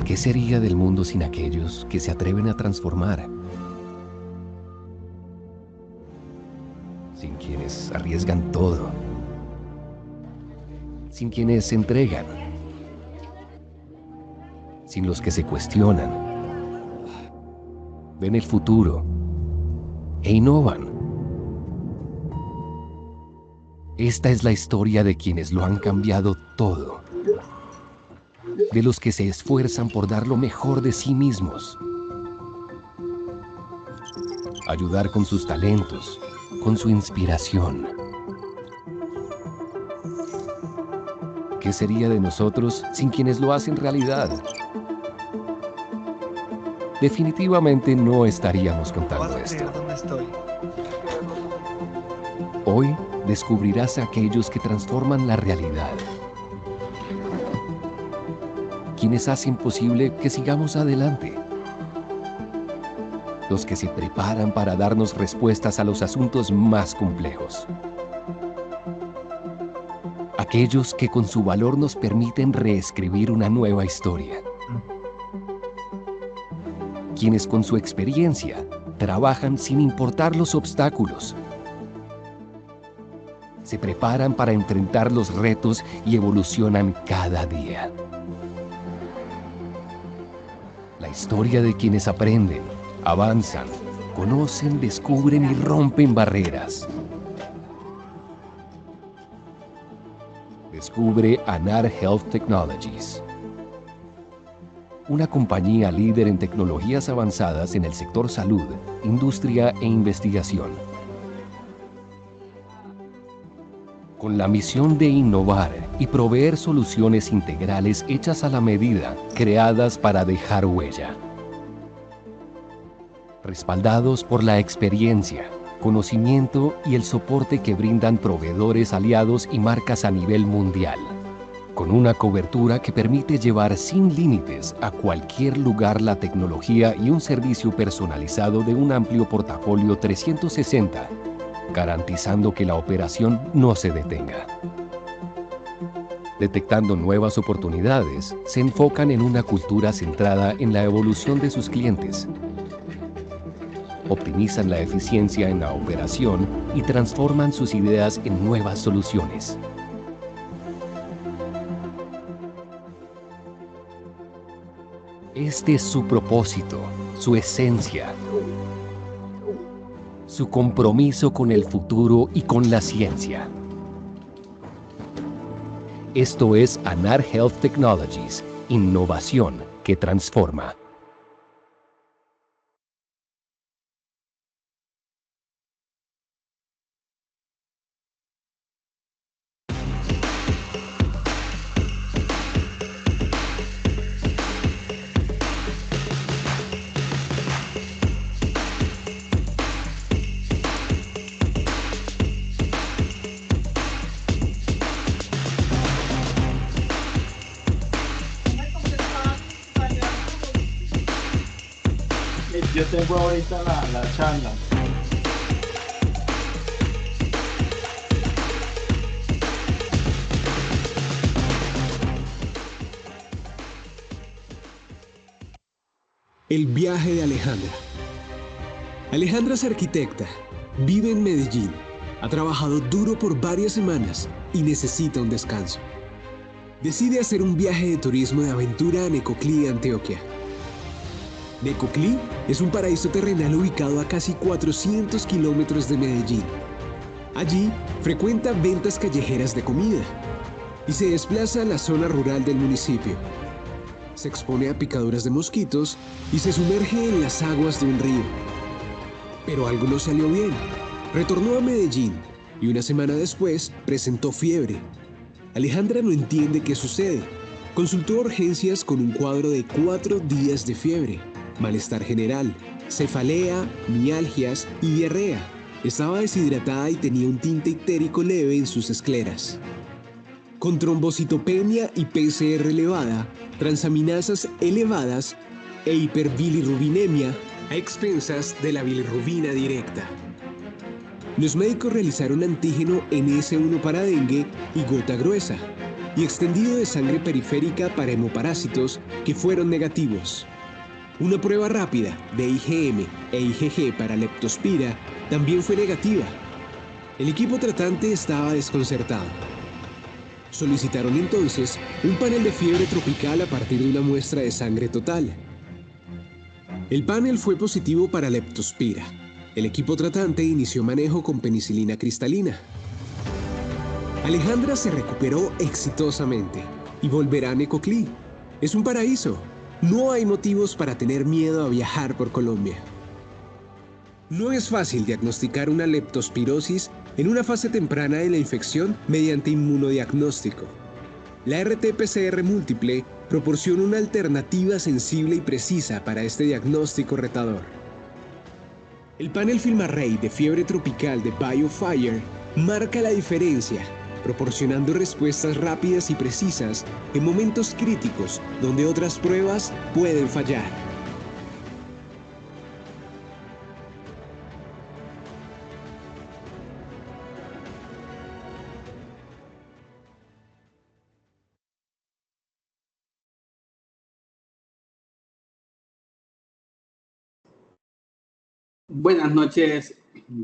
¿Qué sería del mundo sin aquellos que se atreven a transformar? Sin quienes arriesgan todo. Sin quienes se entregan. Sin los que se cuestionan. Ven el futuro e innovan. Esta es la historia de quienes lo han cambiado todo. De los que se esfuerzan por dar lo mejor de sí mismos. Ayudar con sus talentos, con su inspiración. ¿Qué sería de nosotros sin quienes lo hacen realidad? Definitivamente no estaríamos contando esto. ¿Dónde estoy? Hoy descubrirás a aquellos que transforman la realidad. Quienes hacen posible que sigamos adelante. Los que se preparan para darnos respuestas a los asuntos más complejos. Aquellos que con su valor nos permiten reescribir una nueva historia. Quienes con su experiencia trabajan sin importar los obstáculos. Se preparan para enfrentar los retos y evolucionan cada día. La historia de quienes aprenden, avanzan, conocen, descubren y rompen barreras. Descubre Anar Health Technologies, una compañía líder en tecnologías avanzadas en el sector salud, industria e investigación. Con la misión de innovar y proveer soluciones integrales hechas a la medida, creadas para dejar huella. Respaldados por la experiencia, conocimiento y el soporte que brindan proveedores aliados y marcas a nivel mundial. Con una cobertura que permite llevar sin límites a cualquier lugar la tecnología y un servicio personalizado de un amplio portafolio 360, garantizando que la operación no se detenga. Detectando nuevas oportunidades, se enfocan en una cultura centrada en la evolución de sus clientes. optimizan la eficiencia en la operación y transforman sus ideas en nuevas soluciones. Este es su propósito, su esencia, su compromiso con el futuro y con la ciencia. Esto es Anar Health Technologies, innovación que transforma. Yo tengo ahorita la charla. El viaje de Alejandra. Alejandra es arquitecta, vive en Medellín, ha trabajado duro por varias semanas y necesita un descanso. Decide hacer un viaje de turismo de aventura a Necoclí, Antioquia. Necoclí es un paraíso terrenal ubicado a casi 400 kilómetros de Medellín. Allí frecuenta ventas callejeras de comida y se desplaza a la zona rural del municipio. Se expone a picaduras de mosquitos y se sumerge en las aguas de un río. Pero algo no salió bien. Retornó a Medellín y una semana después presentó fiebre. Alejandra no entiende qué sucede. Consultó urgencias con un cuadro de 4 días de fiebre, malestar general, cefalea, mialgias y diarrea. Estaba deshidratada y tenía un tinte ictérico leve en sus escleras. Con trombocitopenia y PCR elevada, transaminasas elevadas e hiperbilirrubinemia a expensas de la bilirrubina directa. Los médicos realizaron antígeno NS1 para dengue y gota gruesa, y extendido de sangre periférica para hemoparásitos que fueron negativos. Una prueba rápida de IgM e IgG para leptospira también fue negativa. El equipo tratante estaba desconcertado. Solicitaron entonces un panel de fiebre tropical a partir de una muestra de sangre total. El panel fue positivo para leptospira. El equipo tratante inició manejo con penicilina cristalina. Alejandra se recuperó exitosamente y volverá a Necoclí. Es un paraíso. No hay motivos para tener miedo a viajar por Colombia. No es fácil diagnosticar una leptospirosis en una fase temprana de la infección mediante inmunodiagnóstico. La RT-PCR múltiple proporciona una alternativa sensible y precisa para este diagnóstico retador. El panel FilmArray de fiebre tropical de BioFire marca la diferencia, proporcionando respuestas rápidas y precisas en momentos críticos donde otras pruebas pueden fallar. Buenas noches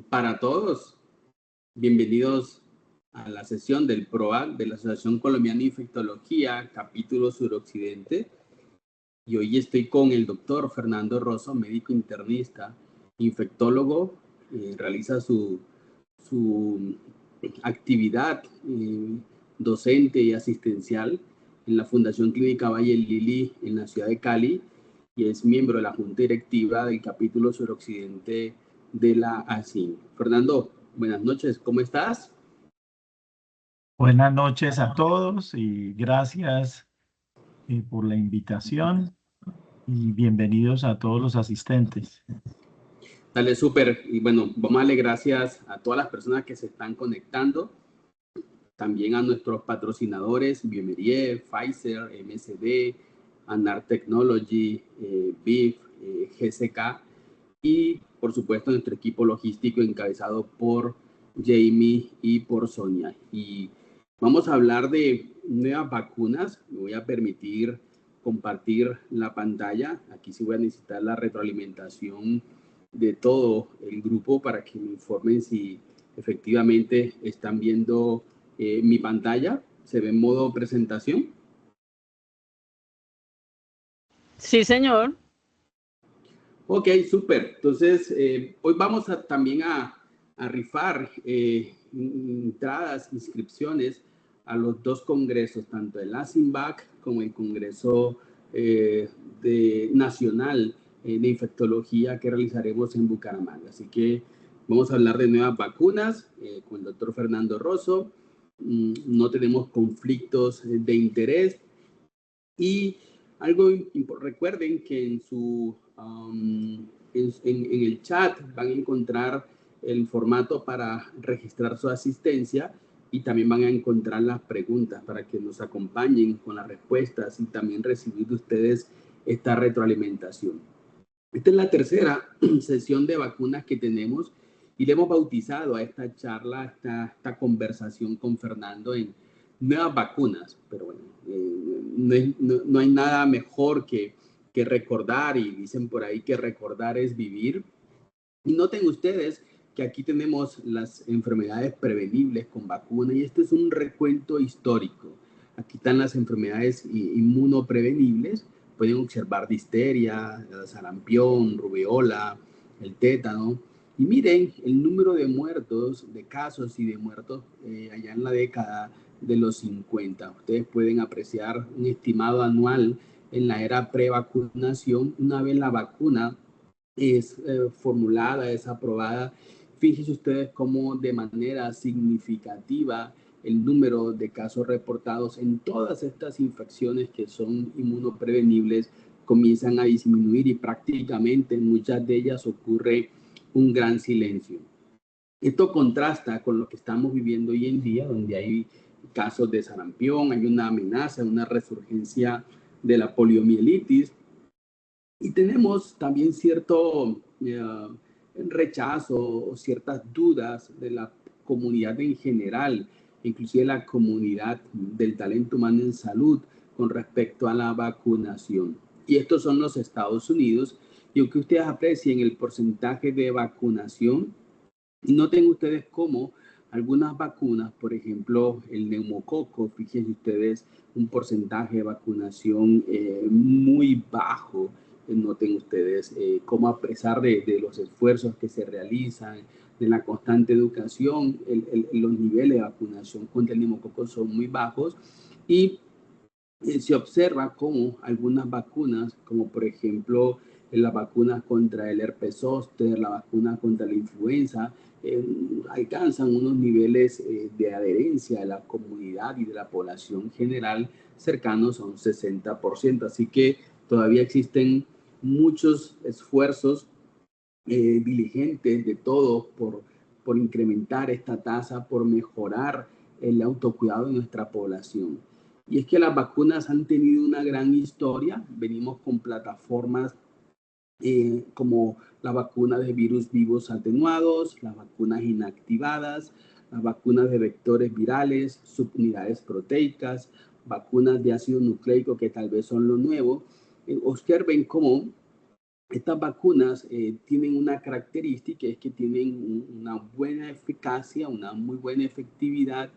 para todos. Bienvenidos a la sesión del PROAC de la Asociación Colombiana de Infectología, capítulo suroccidente. Y hoy estoy con el doctor Fernando Rosso, médico internista, infectólogo, realiza su actividad docente y asistencial en la Fundación Clínica Valle Lili en la ciudad de Cali y es miembro de la Junta Directiva del capítulo suroccidente de la ASIN. Fernando, buenas noches, ¿cómo estás? Buenas noches a todos y gracias por la invitación y bienvenidos a todos los asistentes. Dale, súper. Y bueno, vamos a darle gracias a todas las personas que se están conectando. También a nuestros patrocinadores, Biomerie, Pfizer, MSD, Anar Technology, BIF, GSK y por supuesto nuestro equipo logístico encabezado por Jamie y por Sonia. Y vamos a hablar de nuevas vacunas. Me voy a permitir compartir la pantalla. Aquí sí voy a necesitar la retroalimentación de todo el grupo para que me informen si efectivamente están viendo mi pantalla. ¿Se ve en modo presentación? Sí, señor. Ok, súper. Entonces, hoy vamos también a rifar entradas, inscripciones a los dos congresos, tanto el ASIMBAC como el Congreso Nacional de Infectología que realizaremos en Bucaramanga. Así que vamos a hablar de nuevas vacunas con el doctor Fernando Rosso. No tenemos conflictos de interés. Y algo, recuerden que en el chat van a encontrar el formato para registrar su asistencia y también van a encontrar las preguntas para que nos acompañen con las respuestas y también recibir de ustedes esta retroalimentación. Esta es la tercera sesión de vacunas que tenemos y le hemos bautizado a esta charla, esta conversación con Fernando en nuevas vacunas. Pero bueno, no hay nada mejor que recordar, y dicen por ahí que recordar es vivir. Y noten ustedes que aquí tenemos las enfermedades prevenibles con vacuna y este es un recuento histórico. Aquí están las enfermedades inmunoprevenibles. Pueden observar difteria, sarampión, rubeola, el tétano. Y miren el número de muertos, de casos y de muertos allá en la década de los 50. Ustedes pueden apreciar un estimado anual en la era prevacunación. Una vez la vacuna es formulada, es aprobada, fíjense ustedes cómo de manera significativa el número de casos reportados en todas estas infecciones que son inmunoprevenibles comienzan a disminuir y prácticamente en muchas de ellas ocurre un gran silencio. Esto contrasta con lo que estamos viviendo hoy en día, donde hay casos de sarampión, hay una amenaza, una resurgencia de la poliomielitis y tenemos también cierto rechazo o ciertas dudas de la comunidad en general, inclusive la comunidad del talento humano en salud con respecto a la vacunación. Y estos son los Estados Unidos. Y aunque ustedes aprecien el porcentaje de vacunación, noten ustedes cómo algunas vacunas, por ejemplo, el neumococo, fíjense ustedes un porcentaje de vacunación muy bajo. Noten ustedes cómo a pesar de los esfuerzos que se realizan, de la constante educación, los niveles de vacunación contra el neumococo son muy bajos y se observa cómo algunas vacunas, como por ejemplo las vacunas contra el herpes zóster, la vacuna contra la influenza, alcanzan unos niveles de adherencia de la comunidad y de la población general cercanos a un 60%. Así que todavía existen muchos esfuerzos diligentes de todos por incrementar esta tasa, por mejorar el autocuidado de nuestra población. Y es que las vacunas han tenido una gran historia. Venimos con plataformas como la vacuna de virus vivos atenuados, las vacunas inactivadas, las vacunas de vectores virales, subunidades proteicas, vacunas de ácido nucleico que tal vez son lo nuevo. Observen cómo estas vacunas tienen una característica, es que tienen una buena eficacia, una muy buena efectividad.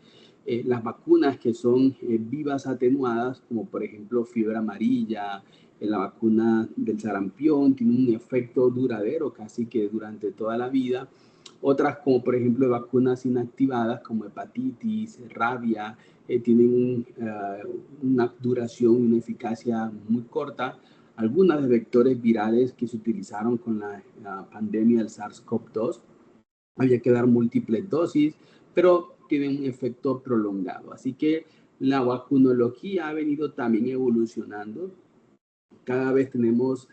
Las vacunas que son vivas atenuadas, como por ejemplo fiebre amarilla, la vacuna del sarampión, tiene un efecto duradero casi que durante toda la vida. Otras como por ejemplo vacunas inactivadas como hepatitis, rabia, tienen una duración y una eficacia muy corta. Algunas de vectores virales que se utilizaron con la pandemia del SARS-CoV-2. Había que dar múltiples dosis, pero tienen un efecto prolongado. Así que la vacunología ha venido también evolucionando. Cada vez tenemos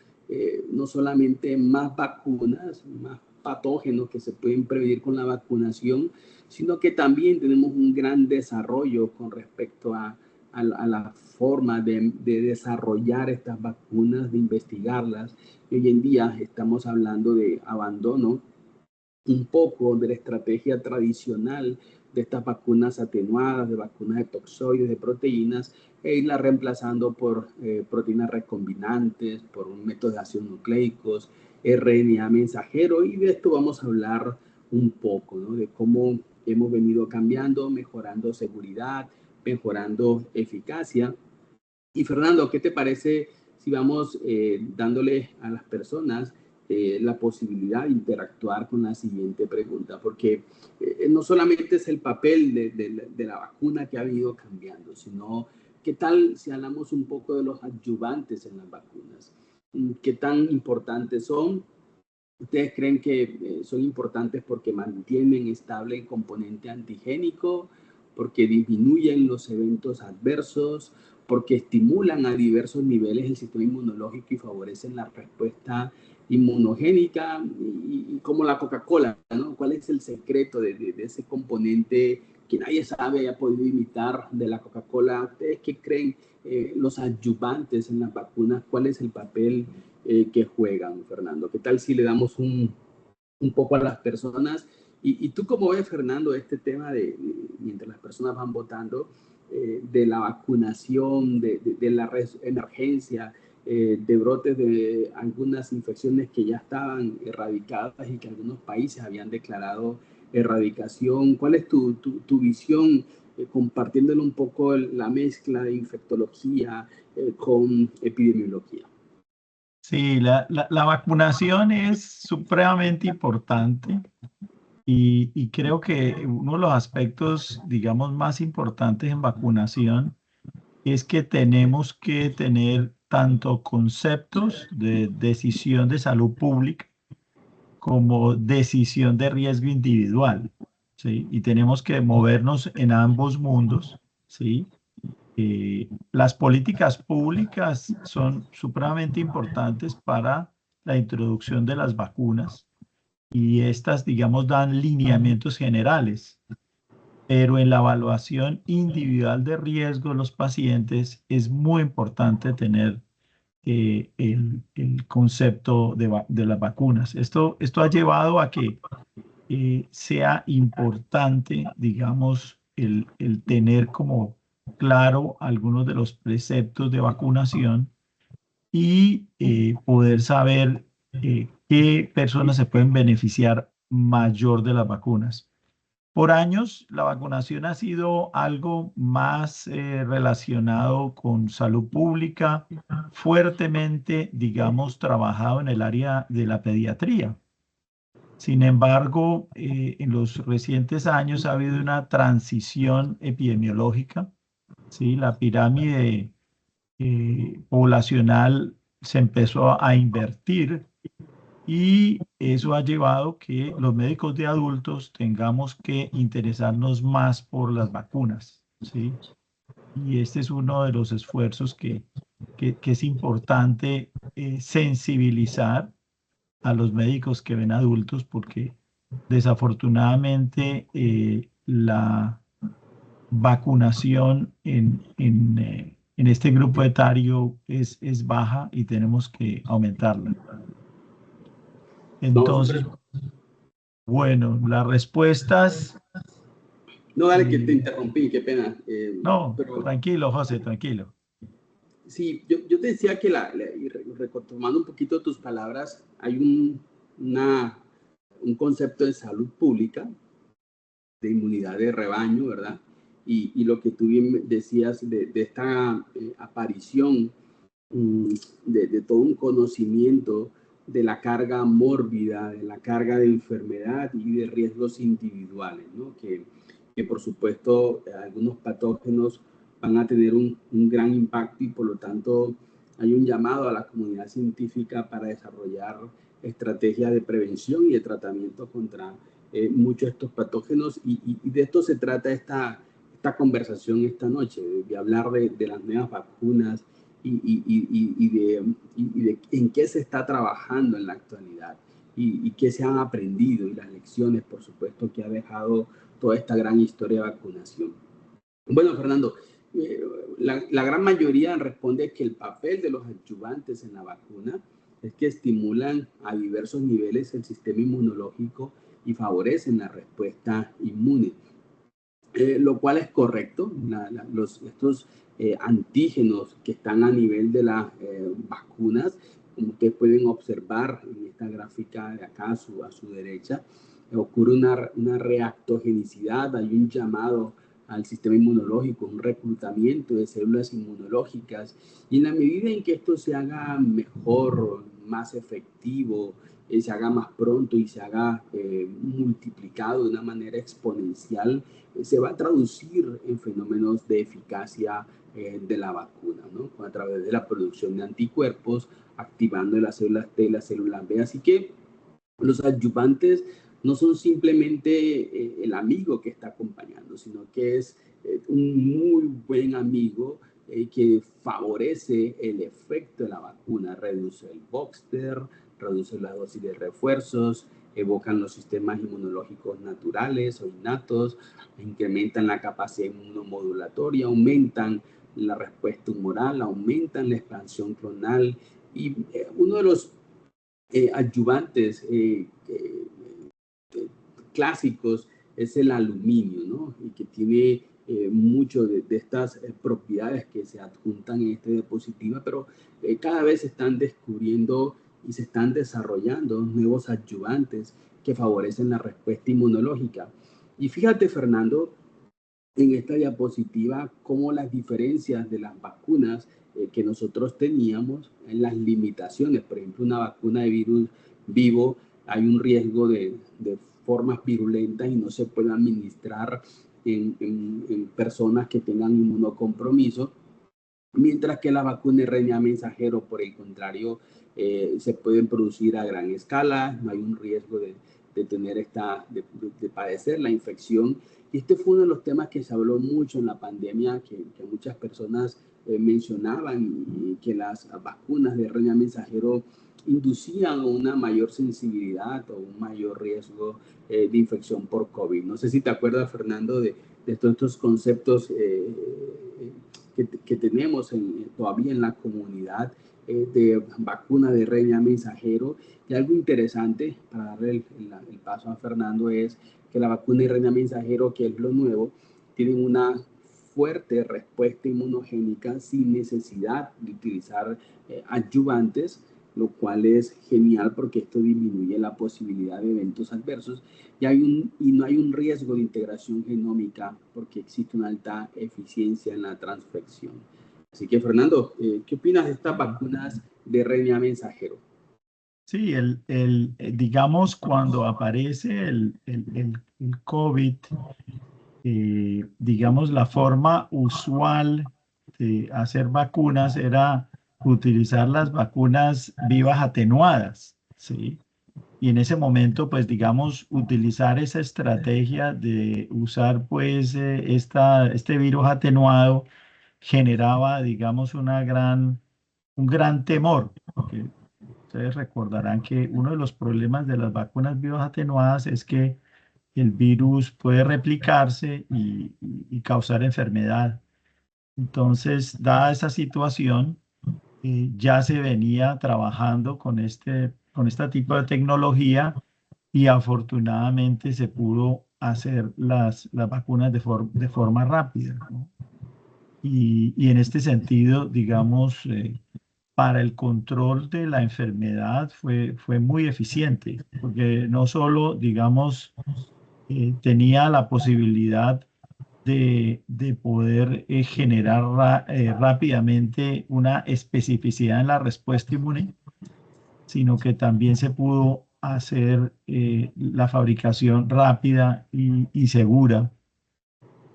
no solamente más vacunas, más patógenos que se pueden prevenir con la vacunación, sino que también tenemos un gran desarrollo con respecto a la forma de desarrollar estas vacunas, de investigarlas. Y hoy en día estamos hablando de abandono un poco de la estrategia tradicional de estas vacunas atenuadas, de vacunas de toxoides, de proteínas, e irlas reemplazando por proteínas recombinantes, por un método de ácidos nucleicos, RNA mensajero, y de esto vamos a hablar un poco, ¿no? De cómo hemos venido cambiando, mejorando seguridad, mejorando eficacia. Y Fernando, ¿qué te parece si vamos dándole a las personas la posibilidad de interactuar con la siguiente pregunta? Porque no solamente es el papel de la vacuna que ha venido cambiando, sino qué tal si hablamos un poco de los adyuvantes en las vacunas. ¿Qué tan importantes son? ¿Ustedes creen que son importantes porque mantienen estable el componente antigénico, porque disminuyen los eventos adversos, porque estimulan a diversos niveles el sistema inmunológico y favorecen la respuesta inmunogénica? Y como la Coca-Cola, ¿no? ¿Cuál es el secreto de ese componente que nadie sabe, ha podido imitar de la Coca-Cola? ¿Ustedes qué creen los adyuvantes en las vacunas? ¿Cuál es el papel que juegan, Fernando? ¿Qué tal si le damos un poco a las personas? Y tú, ¿cómo ves, Fernando, este tema mientras las personas van votando, de la vacunación, de la emergencia, de brotes de algunas infecciones que ya estaban erradicadas y que algunos países habían declarado erradicación? ¿Cuál es tu visión, compartiéndole un poco la mezcla de infectología con epidemiología? Sí, la vacunación es supremamente importante y creo que uno de los aspectos, digamos, más importantes en vacunación es que tenemos que tener tanto conceptos de decisión de salud pública como decisión de riesgo individual, ¿sí? Y tenemos que movernos en ambos mundos, ¿sí? Las políticas públicas son supremamente importantes para la introducción de las vacunas y estas, digamos, dan lineamientos generales, pero en la evaluación individual de riesgo de los pacientes es muy importante tener el concepto de las vacunas. Esto ha llevado a que sea importante, digamos, el tener como claro algunos de los preceptos de vacunación y poder saber qué personas se pueden beneficiar mayor de las vacunas. Por años, la vacunación ha sido algo más relacionado con salud pública, fuertemente, digamos, trabajado en el área de la pediatría. Sin embargo, en los recientes años ha habido una transición epidemiológica, ¿sí? La pirámide poblacional se empezó a invertir y eso ha llevado que los médicos de adultos tengamos que interesarnos más por las vacunas, ¿sí? Y este es uno de los esfuerzos que es importante sensibilizar a los médicos que ven adultos, porque desafortunadamente la vacunación en este grupo etario es baja y tenemos que aumentarla. No, Entonces, bueno, las respuestas... No, dale, que te interrumpí, qué pena. No, Pero tranquilo, José, tranquilo. sí, yo te decía que, retomando un poquito tus palabras, hay un concepto de salud pública, de inmunidad de rebaño, ¿verdad? Y lo que tú bien decías de esta aparición de todo un conocimiento de la carga mórbida, de la carga de enfermedad y de riesgos individuales, ¿no? Que por supuesto algunos patógenos van a tener un gran impacto y por lo tanto hay un llamado a la comunidad científica para desarrollar estrategias de prevención y de tratamiento contra muchos de estos patógenos y de esto se trata esta conversación esta noche, de hablar de las nuevas vacunas y de en qué se está trabajando en la actualidad y qué se han aprendido y las lecciones, por supuesto, que ha dejado toda esta gran historia de vacunación. Bueno, Fernando, la gran mayoría responde que el papel de los adyuvantes en la vacuna es que estimulan a diversos niveles el sistema inmunológico y favorecen la respuesta inmune. lo cual es correcto. Estos antígenos que están a nivel de las vacunas, como ustedes pueden observar en esta gráfica de acá a su derecha, ocurre una reactogenicidad, hay un llamado al sistema inmunológico, un reclutamiento de células inmunológicas, y en la medida en que esto se haga mejor, más efectivo, se haga más pronto y se haga multiplicado de una manera exponencial, se va a traducir en fenómenos de eficacia de la vacuna, ¿no? A través de la producción de anticuerpos, activando las células T, las células B. Así que los adyuvantes no son simplemente el amigo que está acompañando, sino que es un muy buen amigo que favorece el efecto de la vacuna, reduce el booster, reduce la dosis de refuerzos, evocan los sistemas inmunológicos naturales o innatos, incrementan la capacidad inmunomodulatoria, aumentan la respuesta humoral, aumentan la expansión clonal, y uno de los adyuvantes clásicos es el aluminio, ¿no? Y que tiene mucho de estas propiedades que se adjuntan en esta diapositiva, pero cada vez se están descubriendo y se están desarrollando nuevos adyuvantes que favorecen la respuesta inmunológica. Y fíjate, Fernando, en esta diapositiva cómo las diferencias de las vacunas que nosotros teníamos, en las limitaciones. Por ejemplo, una vacuna de virus vivo, hay un riesgo de formas virulentas y no se puede administrar en personas que tengan inmunocompromiso, mientras que la vacuna de RNA mensajero, por el contrario, se pueden producir a gran escala, no hay un riesgo de tener de padecer la infección. Y este fue uno de los temas que se habló mucho en la pandemia, que muchas personas mencionaban, y que las vacunas de RNA mensajero inducían una mayor sensibilidad o un mayor riesgo de infección por COVID. No sé si te acuerdas, Fernando, de todos estos conceptos que tenemos todavía en la comunidad de vacuna de RNA mensajero. Y algo interesante, para darle el paso a Fernando, es que la vacuna de RNA mensajero, que es lo nuevo, tiene una fuerte respuesta inmunogénica sin necesidad de utilizar adyuvantes, lo cual es genial porque esto disminuye la posibilidad de eventos adversos y no hay un riesgo de integración genómica porque existe una alta eficiencia en la transfección. Así que, Fernando, ¿qué opinas de estas vacunas de RNA mensajero? Sí, digamos, cuando aparece el COVID, digamos, la forma usual de hacer vacunas era utilizar las vacunas vivas atenuadas, ¿sí? Y en ese momento, pues, digamos, utilizar esa estrategia de usar, pues, este virus atenuado generaba, digamos, un gran temor, porque ustedes recordarán que uno de los problemas de las vacunas vivas atenuadas es que el virus puede replicarse y causar enfermedad. Entonces, dada esa situación, ya se venía trabajando con este tipo de tecnología y afortunadamente se pudo hacer las vacunas de forma rápida, ¿no? Y en este sentido, digamos, para el control de la enfermedad fue muy eficiente, porque no solo, digamos, tenía la posibilidad de poder generar rápidamente una especificidad en la respuesta inmune, sino que también se pudo hacer la fabricación rápida y segura.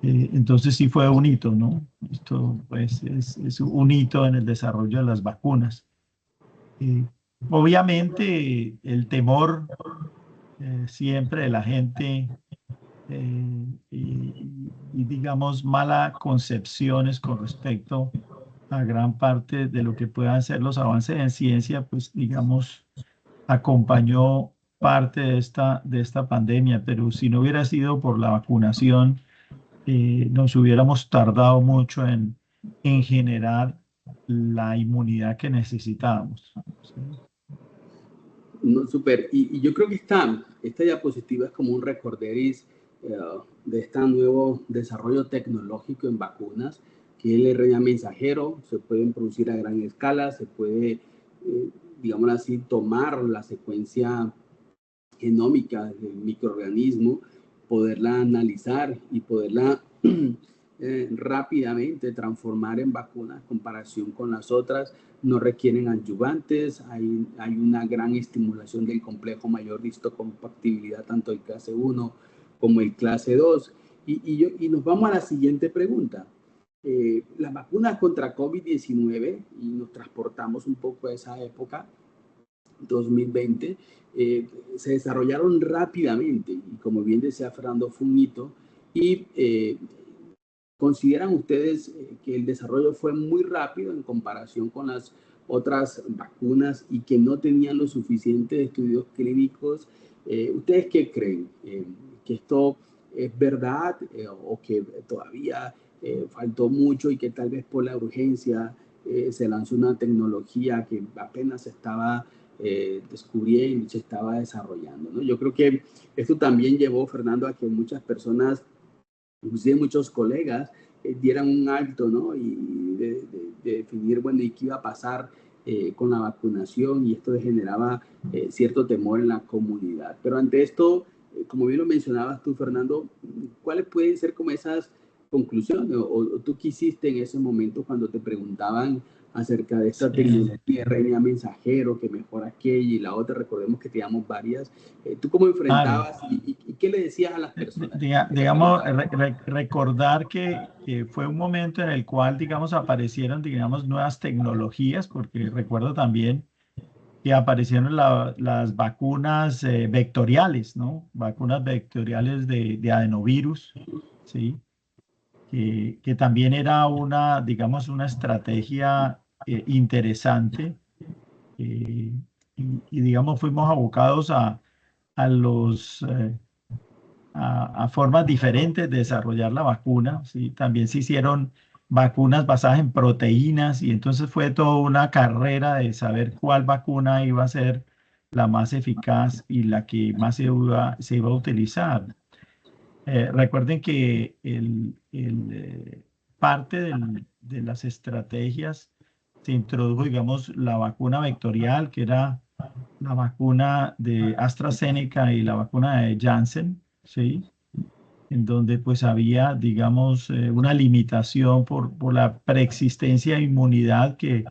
Entonces sí fue un hito, ¿no? Esto pues es un hito en el desarrollo de las vacunas. Obviamente el temor siempre de la gente y digamos malas concepciones con respecto a gran parte de lo que puedan ser los avances en ciencia, pues digamos acompañó parte de esta pandemia, pero si no hubiera sido por la vacunación, nos hubiéramos tardado mucho en generar la inmunidad que necesitábamos, ¿sí? No, súper. Y yo creo que esta diapositiva es como un recorderis de este nuevo desarrollo tecnológico en vacunas, que es el RNA mensajero. Se pueden producir a gran escala, se puede, digamos así, tomar la secuencia genómica del microorganismo, poderla analizar y poderla rápidamente transformar en vacunas en comparación con las otras. No requieren adyuvantes, hay una gran estimulación del complejo mayor de histocompatibilidad, tanto el clase 1 como el clase 2. Y nos vamos a la siguiente pregunta. Las vacunas contra COVID-19, y nos transportamos un poco a esa época, 2020, se desarrollaron rápidamente, y como bien decía Fernando, fue un hito. Y ¿consideran ustedes que el desarrollo fue muy rápido en comparación con las otras vacunas y que no tenían los suficientes estudios clínicos? ¿Ustedes qué creen? ¿Que esto es verdad o que todavía faltó mucho y que tal vez por la urgencia se lanzó una tecnología que apenas estaba descubriendo y se estaba desarrollando, ¿no? Yo creo que esto también llevó, Fernando, a que muchas personas, inclusive muchos colegas, dieran un alto, ¿no? Y de definir, bueno, ¿y qué iba a pasar con la vacunación? Y esto generaba cierto temor en la comunidad. Pero ante esto, como bien lo mencionabas tú, Fernando, ¿cuáles pueden ser como esas conclusiones? ¿O tú qué hiciste en ese momento cuando te preguntaban acerca de esta tecnología RNA mensajero que mejora aquella y la otra? Recordemos que teníamos varias. ¿Tú cómo enfrentabas y qué le decías a las personas? Digamos, recordar que fue un momento en el cual, digamos, aparecieron, digamos, nuevas tecnologías, porque recuerdo también que aparecieron las vacunas vectoriales, ¿no? Vacunas vectoriales de adenovirus, ¿sí? Que también era una, digamos, una estrategia interesante. Y, digamos, fuimos abocados a los... a formas diferentes de desarrollar la vacuna, ¿sí? También se hicieron vacunas basadas en proteínas y entonces fue toda una carrera de saber cuál vacuna iba a ser la más eficaz y la que más se iba a utilizar. Recuerden que parte de las estrategias se introdujo, digamos, la vacuna vectorial, que era la vacuna de AstraZeneca y la vacuna de Janssen, ¿sí? En donde pues había, digamos, una limitación por la preexistencia de inmunidad que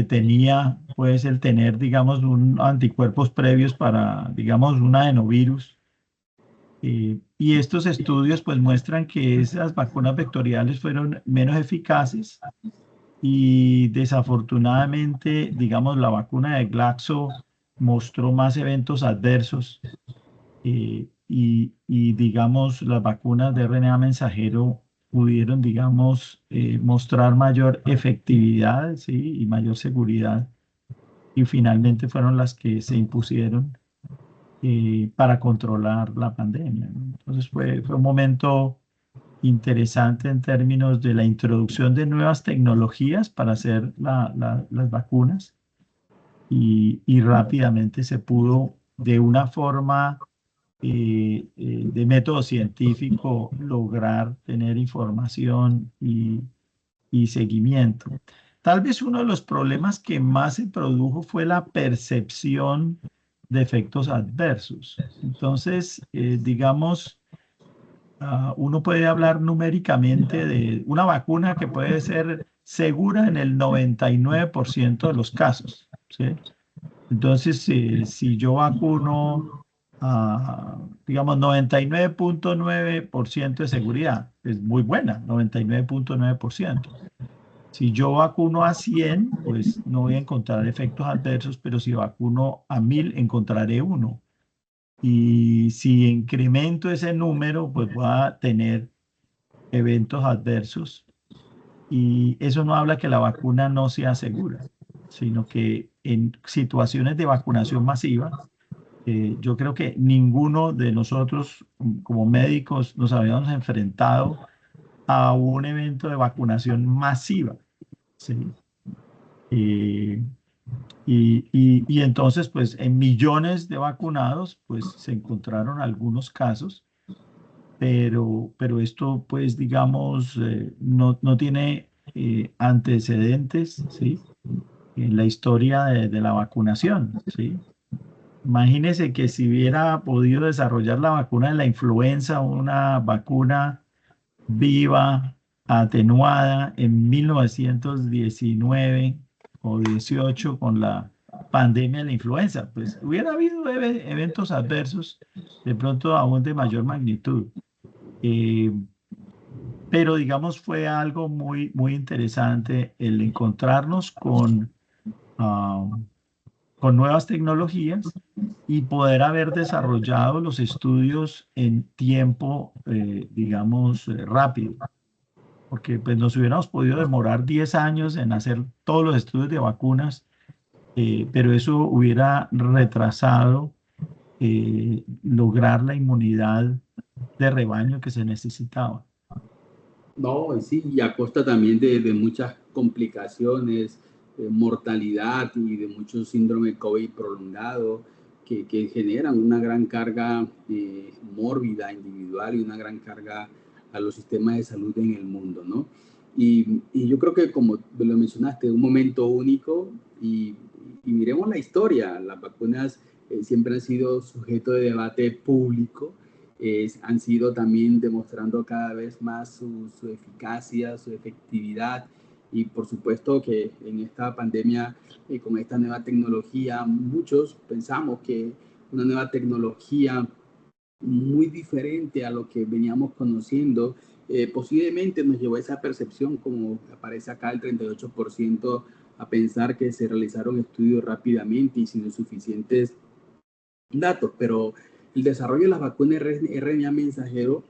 tenía, pues, el tener, digamos, anticuerpos previos para, digamos, un adenovirus. Y estos estudios pues muestran que esas vacunas vectoriales fueron menos eficaces y desafortunadamente, digamos, la vacuna de Glaxo mostró más eventos adversos y, digamos, las vacunas de RNA mensajero pudieron, digamos, mostrar mayor efectividad, ¿sí? Y mayor seguridad y finalmente fueron las que se impusieron para controlar la pandemia, ¿no? Entonces fue un momento interesante en términos de la introducción de nuevas tecnologías para hacer las vacunas y rápidamente se pudo de una forma de método científico lograr tener información y seguimiento. Tal vez uno de los problemas que más se produjo fue la percepción de efectos adversos. Entonces, digamos, uno puede hablar numéricamente de una vacuna que puede ser segura en el 99% de los casos, ¿sí? Entonces, si yo vacuno, digamos, 99.9% de seguridad, es muy buena, 99.9%. Si yo vacuno a 100, pues no voy a encontrar efectos adversos, pero si vacuno a 1000, encontraré uno. Y si incremento ese número, pues voy a tener eventos adversos. Y eso no habla que la vacuna no sea segura, sino que en situaciones de vacunación masiva, yo creo que ninguno de nosotros como médicos nos habíamos enfrentado a un evento de vacunación masiva, ¿sí? Y entonces, pues en millones de vacunados, pues se encontraron algunos casos pero esto, pues, digamos, no tiene antecedentes, ¿sí? En la historia de la vacunación, ¿sí? Imagínese que si hubiera podido desarrollar la vacuna de la influenza, una vacuna viva, atenuada en 1919 o 18 con la pandemia de la influenza, pues hubiera habido eventos adversos de pronto aún de mayor magnitud. Eh, pero digamos fue algo muy interesante el encontrarnos ah, con nuevas tecnologías y poder haber desarrollado los estudios en tiempo, digamos, rápido, porque pues nos hubiéramos podido demorar 10 años en hacer todos los estudios de vacunas, pero eso hubiera retrasado lograr la inmunidad de rebaño que se necesitaba. No, sí, y a costa también de muchas complicaciones, mortalidad y de muchos síndromes COVID prolongado que generan una gran carga mórbida individual y una gran carga a los sistemas de salud en el mundo, ¿no? Y yo creo que, como lo mencionaste, un momento único y miremos la historia. Las vacunas siempre han sido sujeto de debate público. Han sido también demostrando cada vez más su eficacia, su efectividad y por supuesto que en esta pandemia con esta nueva tecnología muchos pensamos que una nueva tecnología muy diferente a lo que veníamos conociendo posiblemente nos llevó a esa percepción, como aparece acá el 38%, a pensar que se realizaron estudios rápidamente y sin suficientes datos, pero el desarrollo de las vacunas RNA mensajero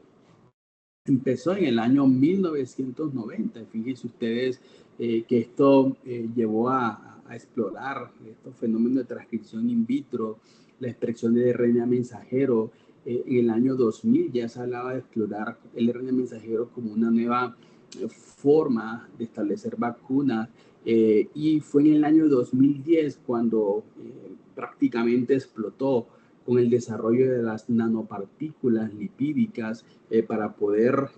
empezó en el año 1990. Fíjense ustedes que esto llevó a explorar estos fenómenos de transcripción in vitro, la expresión de RNA mensajero. En el año 2000 ya se hablaba de explorar el RNA mensajero como una nueva forma de establecer vacunas. Y fue en el año 2010 cuando prácticamente explotó con el desarrollo de las nanopartículas lipídicas para poder,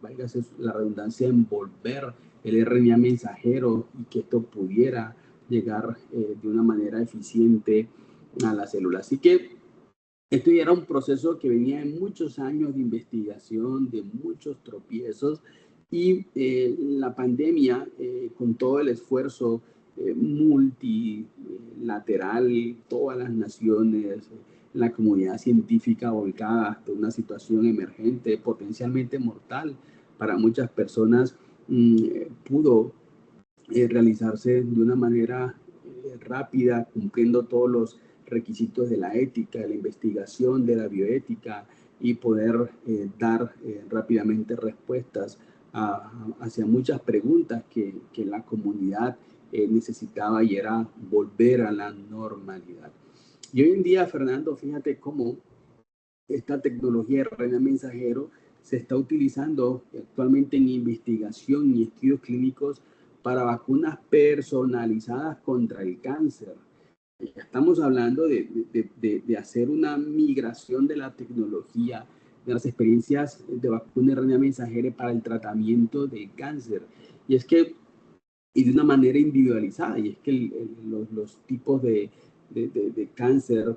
váyase la redundancia, envolver el RNA mensajero y que esto pudiera llegar de una manera eficiente a la célula. Así que esto ya era un proceso que venía de muchos años de investigación, de muchos tropiezos, y la pandemia, con todo el esfuerzo multilateral, todas las naciones, la comunidad científica volcada hasta una situación emergente, potencialmente mortal para muchas personas, pudo realizarse de una manera rápida, cumpliendo todos los requisitos de la ética, de la investigación, de la bioética y poder dar rápidamente respuestas hacia muchas preguntas que la comunidad necesitaba y era volver a la normalidad. Y hoy en día, Fernando, fíjate cómo esta tecnología de RNA mensajero se está utilizando actualmente en investigación y estudios clínicos para vacunas personalizadas contra el cáncer. Estamos hablando de hacer una migración de la tecnología, de las experiencias de vacuna RNA mensajera para el tratamiento del cáncer. Y es que, y de una manera individualizada, y es que los tipos de cáncer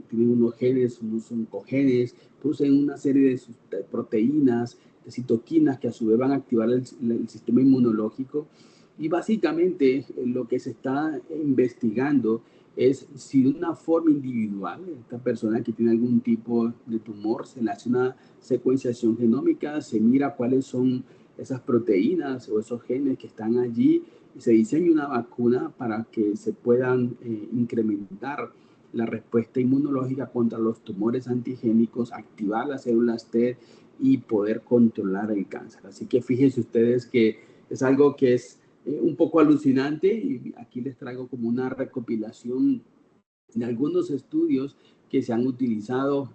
tienen unos genes, unos oncogenes, producen una serie de proteínas, de citoquinas que a su vez van a activar el sistema inmunológico. Y básicamente lo que se está investigando es si de una forma individual, esta persona que tiene algún tipo de tumor, se le hace una secuenciación genómica, se mira cuáles son esas proteínas o esos genes que están allí y se diseña una vacuna para que se puedan incrementar la respuesta inmunológica contra los tumores antigénicos, activar las células T y poder controlar el cáncer. Así que fíjense ustedes que es algo que es un poco alucinante y aquí les traigo como una recopilación de algunos estudios que se han utilizado,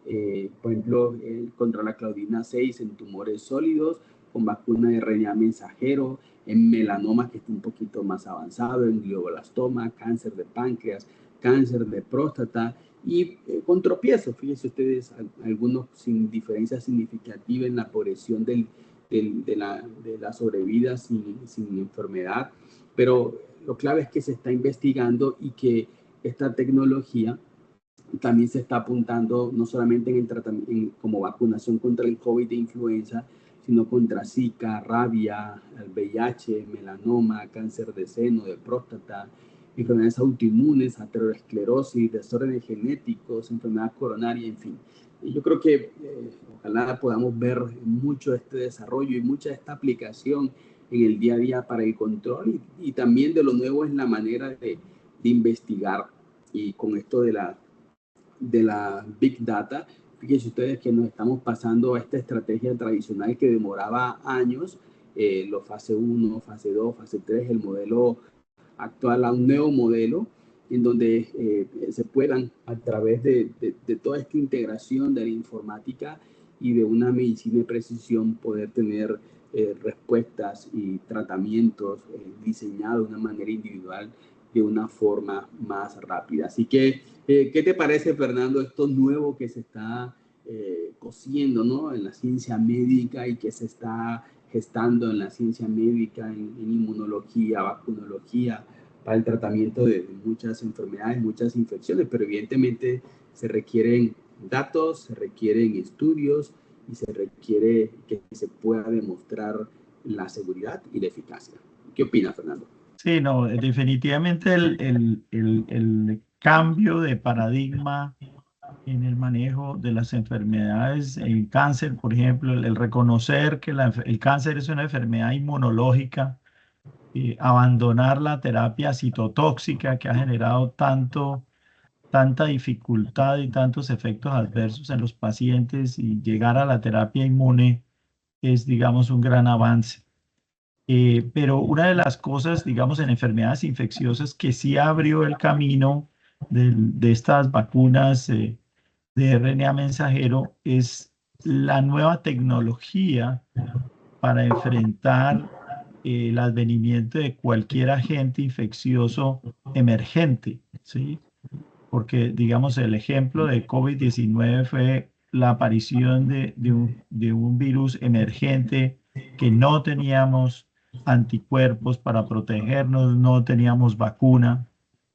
por ejemplo, contra la claudina 6 en tumores sólidos con vacuna de RNA mensajero, en melanoma que está un poquito más avanzado, en glioblastoma, cáncer de páncreas, cáncer de próstata y con tropiezos. Fíjense ustedes, algunos sin diferencia significativa en la progresión de la sobrevida sin enfermedad, pero lo clave es que se está investigando y que esta tecnología también se está apuntando no solamente en el tratamiento como vacunación contra el COVID de influenza, sino contra Zika, rabia, el VIH, melanoma, cáncer de seno, de próstata, enfermedades autoinmunes, aterosclerosis, desórdenes genéticos, enfermedad coronaria, en fin. Y yo creo que ojalá podamos ver mucho este desarrollo y mucha esta aplicación en el día a día para el control y también de lo nuevo es la manera de investigar. Y con esto de la Big Data, fíjense ustedes que nos estamos pasando a esta estrategia tradicional que demoraba años, los fase 1, fase 2, fase 3, el modelo actual a un nuevo modelo en donde se puedan, a través de toda esta integración de la informática y de una medicina de precisión, poder tener respuestas y tratamientos diseñados de una manera individual, de una forma más rápida. Así que, ¿qué te parece, Fernando, esto nuevo que se está cociendo, ¿no?, en la ciencia médica y que se está gestando en la ciencia médica, en inmunología, vacunología, para el tratamiento de muchas enfermedades, muchas infecciones? Pero evidentemente se requieren datos, se requieren estudios y se requiere que se pueda demostrar la seguridad y la eficacia. ¿Qué opina, Fernando? Sí, no, definitivamente el cambio de paradigma en el manejo de las enfermedades, el cáncer, por ejemplo, el reconocer que el cáncer es una enfermedad inmunológica, abandonar la terapia citotóxica que ha generado tanta dificultad y tantos efectos adversos en los pacientes y llegar a la terapia inmune es, digamos, un gran avance. Pero una de las cosas, digamos, en enfermedades infecciosas que sí abrió el camino de estas vacunas de RNA mensajero es la nueva tecnología para enfrentar el advenimiento de cualquier agente infeccioso emergente, ¿sí? Porque, digamos, el ejemplo de COVID-19 fue la aparición de un virus emergente que no teníamos anticuerpos para protegernos, no teníamos vacuna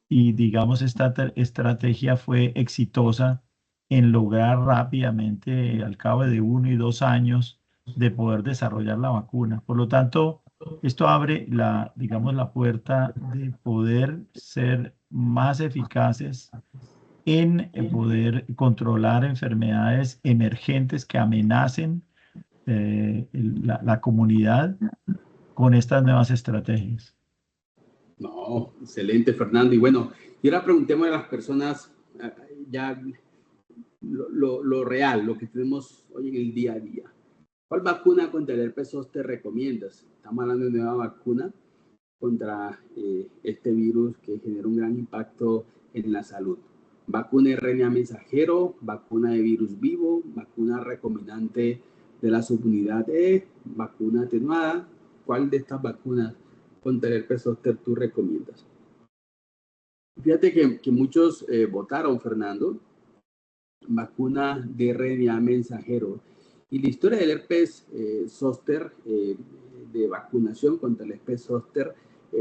y, digamos, esta estrategia fue exitosa en lograr rápidamente, al cabo de 1 y 2 años, de poder desarrollar la vacuna. Por lo tanto, esto abre digamos, la puerta de poder ser más eficaces en poder controlar enfermedades emergentes que amenacen la comunidad con estas nuevas estrategias. No, excelente, Fernando. Y bueno, y ahora preguntemos a las personas ya lo real, lo que tenemos hoy en el día a día. ¿Cuál vacuna contra el herpes zóster recomiendas? Estamos hablando de una nueva vacuna contra este virus que genera un gran impacto en la salud. Vacuna RNA mensajero, vacuna de virus vivo, vacuna recombinante de la subunidad E, vacuna atenuada. ¿Cuál de estas vacunas contra el herpes zóster tú recomiendas? Fíjate que muchos votaron, Fernando, vacuna de RNA mensajero. Y la historia del herpes zóster, de vacunación contra el herpes zóster,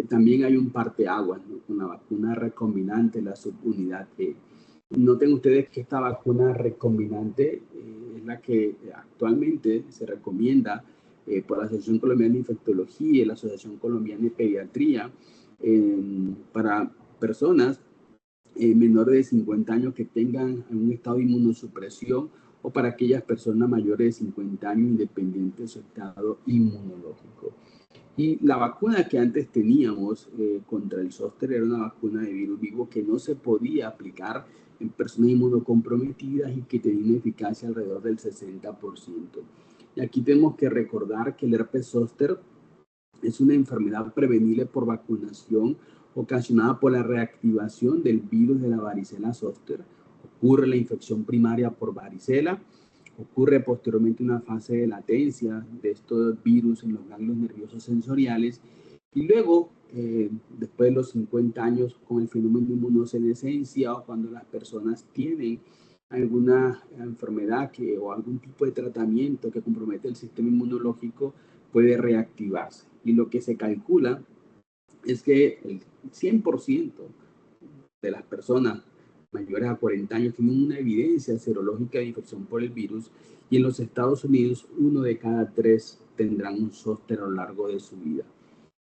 también hay un parteaguas, ¿no?, con la vacuna recombinante, la subunidad E. Noten ustedes que esta vacuna recombinante es la que actualmente se recomienda por la Asociación Colombiana de Infectología y la Asociación Colombiana de Pediatría para personas menores de 50 años que tengan un estado de inmunosupresión o para aquellas personas mayores de 50 años independientes de su estado inmunológico. Y la vacuna que antes teníamos contra el zóster era una vacuna de virus vivo que no se podía aplicar en personas inmunocomprometidas y que tenía una eficacia alrededor del 60%. Y aquí tenemos que recordar que el herpes zóster es una enfermedad prevenible por vacunación ocasionada por la reactivación del virus de la varicela zóster. Ocurre la infección primaria por varicela, ocurre posteriormente una fase de latencia de estos virus en los ganglios nerviosos sensoriales y luego después de los 50 años con el fenómeno de inmunosenescencia, o cuando las personas tienen alguna enfermedad o algún tipo de tratamiento que compromete el sistema inmunológico, puede reactivarse. Y lo que se calcula es que el 100% de las personas mayores a 40 años tienen una evidencia serológica de infección por el virus, y en los Estados Unidos 1 de cada 3 tendrán un zóster a lo largo de su vida.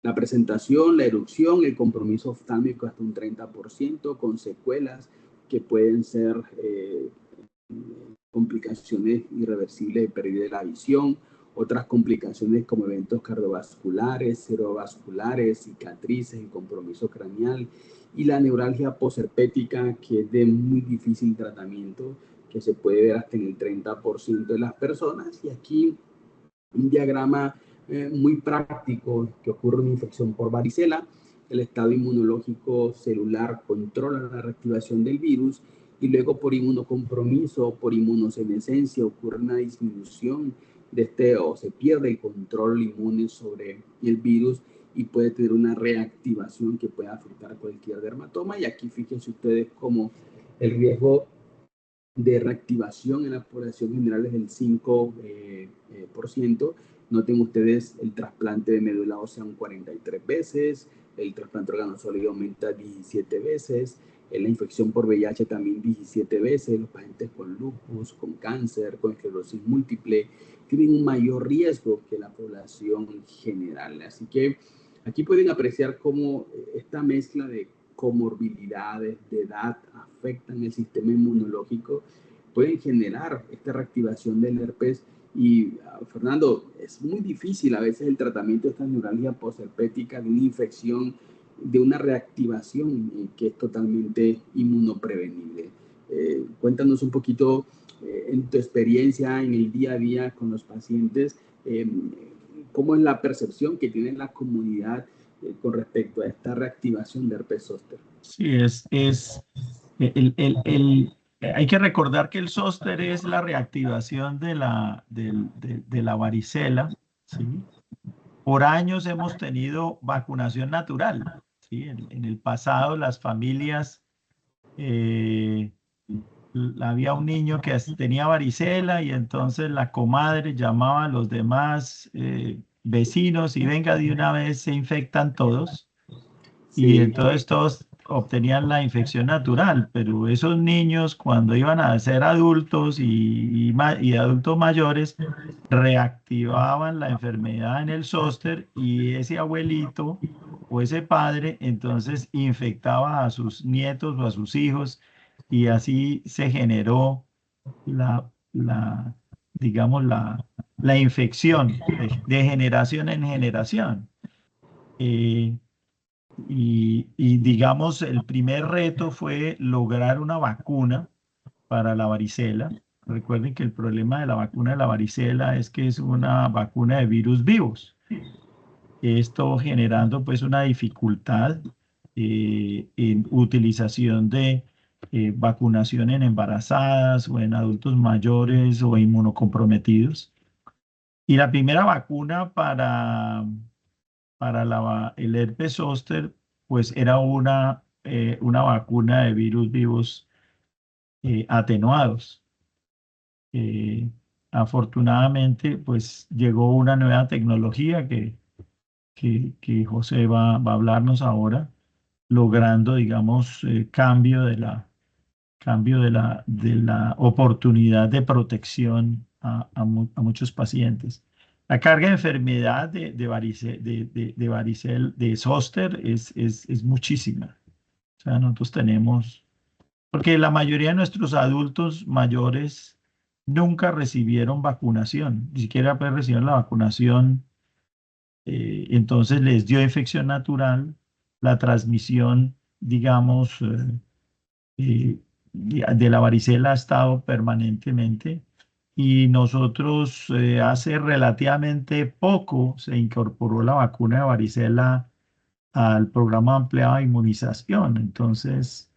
La presentación, la erupción, el compromiso oftálmico hasta un 30%, con secuelas que pueden ser complicaciones irreversibles de pérdida de la visión, otras complicaciones como eventos cardiovasculares, cerebrovasculares, cicatrices, el compromiso craneal y la neuralgia posherpética, que es de muy difícil tratamiento, que se puede ver hasta en el 30% de las personas. Y aquí un diagrama muy práctico que ocurre una infección por varicela. El estado inmunológico celular controla la reactivación del virus, y luego por inmunocompromiso, por inmunosenescencia, ocurre una disminución de o se pierde el control inmune sobre el virus, y puede tener una reactivación que puede afectar cualquier dermatoma. Y aquí fíjense ustedes cómo el riesgo de reactivación en la población general es del 5%. Noten ustedes el trasplante de médula ósea 43 veces, el trasplante de órgano sólido aumenta 17 veces, la infección por VIH también 17 veces. Los pacientes con lupus, con cáncer, con esclerosis múltiple tienen un mayor riesgo que la población general. Así que aquí pueden apreciar cómo esta mezcla de comorbilidades, de edad, afectan el sistema inmunológico, pueden generar esta reactivación del herpes. Y Fernando, es muy difícil a veces el tratamiento de esta neuralgia posherpética, de una infección, de una reactivación que es totalmente inmunoprevenible. Cuéntanos un poquito en tu experiencia en el día a día con los pacientes, cómo es la percepción que tiene la comunidad con respecto a esta reactivación de herpes zóster. Sí, hay que recordar que el zóster es la reactivación de la varicela, ¿sí? Por años hemos tenido vacunación natural, ¿sí? En el pasado las familias, había un niño que tenía varicela, y entonces la comadre llamaba a los demás vecinos y venga, de una vez se infectan todos. Sí. Y entonces todos obtenían la infección natural, pero esos niños, cuando iban a ser adultos y adultos mayores, reactivaban la enfermedad en el zóster, y ese abuelito o ese padre entonces infectaba a sus nietos o a sus hijos, y así se generó digamos, la infección de generación en generación. Y digamos, el primer reto fue lograr una vacuna para la varicela. Recuerden que el problema de la vacuna de la varicela es que es una vacuna de virus vivos. Esto generando pues una dificultad en utilización de vacunación en embarazadas o en adultos mayores o inmunocomprometidos. Y la primera vacuna para el herpes zóster, pues era una vacuna de virus vivos atenuados. Afortunadamente, pues llegó una nueva tecnología que José va a hablarnos ahora, logrando, digamos, cambio de la oportunidad de protección a muchos pacientes. La carga de enfermedad de varicela, de zóster es muchísima. O sea, nosotros tenemos, porque la mayoría de nuestros adultos mayores nunca recibieron vacunación, ni siquiera pues recibieron la vacunación, entonces les dio infección natural, la transmisión, digamos, de la varicela ha estado permanentemente. Y nosotros hace relativamente poco se incorporó la vacuna de varicela al programa ampliado de inmunización. Entonces,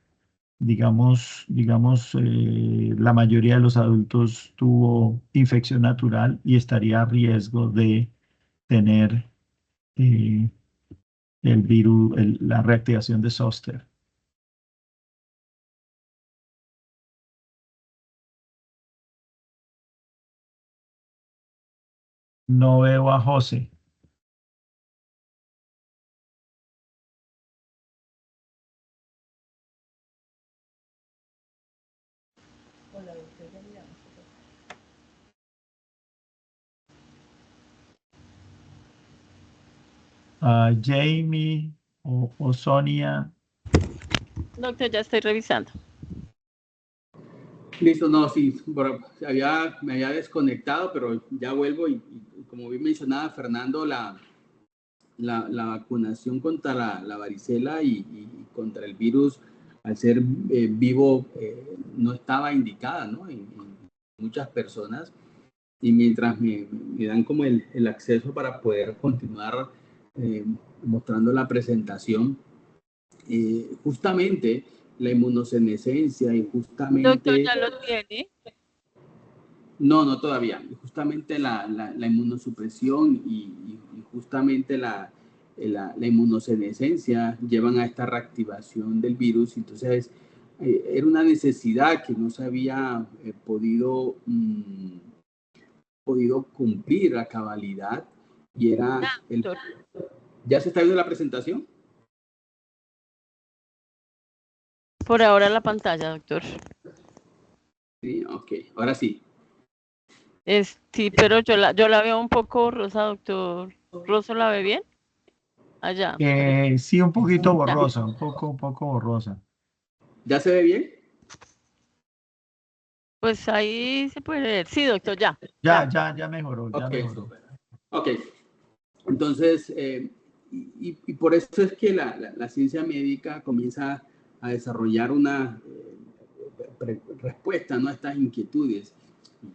digamos, la mayoría de los adultos tuvo infección natural y estaría a riesgo de tener el virus, la reactivación de zóster. No veo a José. A Jamie o Sonia. Doctor, ya estoy revisando. Listo, no, sí, me había desconectado, pero ya vuelvo y como bien mencionaba Fernando, la vacunación contra la varicela y contra el virus, al ser vivo, no estaba indicada, ¿no? En muchas personas. Y mientras me dan como el acceso para poder continuar mostrando la presentación, justamente la inmunosenescencia y Doctor, justamente... ya lo tiene. No, no todavía. Justamente la inmunosupresión y justamente la inmunosenescencia llevan a esta reactivación del virus. Entonces, era una necesidad que no se había podido cumplir a cabalidad y era Doctor. ¿Ya se está viendo la presentación? Por ahora la pantalla, doctor. Sí, ok. Ahora sí. Sí, pero yo la veo un poco borrosa, doctor. ¿Rosso la ve bien? Allá. Sí, un poquito borrosa, un poco borrosa. ¿Ya se ve bien? Pues ahí se puede ver. Sí, doctor, ya. Ya mejoró, ya Ok, mejoró. super. Ok. Entonces, y por eso es que la ciencia médica comienza a desarrollar una respuesta, ¿no?, a estas inquietudes.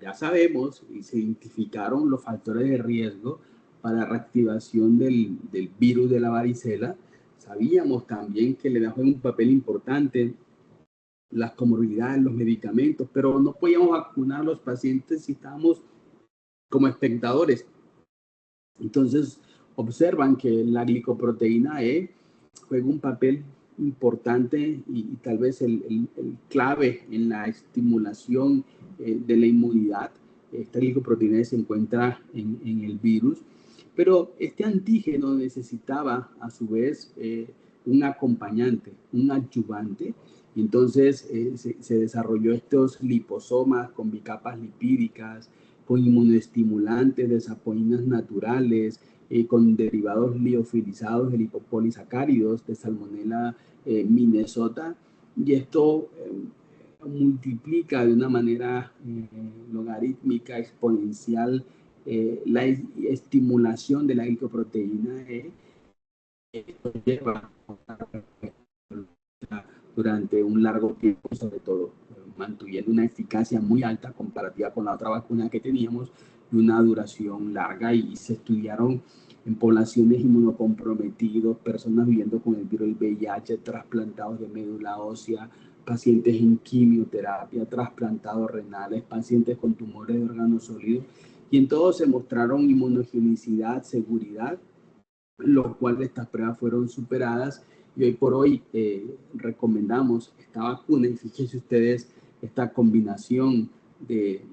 Ya sabemos y se identificaron los factores de riesgo para la reactivación del virus de la varicela. Sabíamos también que le daban un papel importante las comorbilidades, los medicamentos, pero no podíamos vacunar a los pacientes si estábamos como espectadores. Entonces, observan que la glicoproteína E juega un papel importante y tal vez el clave en la estimulación de la inmunidad. Esta glicoproteína E se encuentra en el virus, pero este antígeno necesitaba a su vez un acompañante, un adyuvante. Y entonces se desarrolló estos liposomas con bicapas lipídicas, con inmunoestimulantes de sapoínas naturales, con derivados liofilizados de lipopolisacáridos de Salmonella Minnesota, y esto multiplica de una manera logarítmica, exponencial, la estimulación de la glicoproteína E. Esto lleva durante un largo tiempo, sobre todo manteniendo una eficacia muy alta comparativa con la otra vacuna que teníamos y una duración larga, y se estudiaron en poblaciones inmunocomprometidos, personas viviendo con el virus del VIH, trasplantados de médula ósea, pacientes en quimioterapia, trasplantados renales, pacientes con tumores de órganos sólidos, y en todos se mostraron inmunogenicidad, seguridad, lo cual estas pruebas fueron superadas, y hoy por hoy recomendamos esta vacuna. Y fíjense ustedes esta combinación de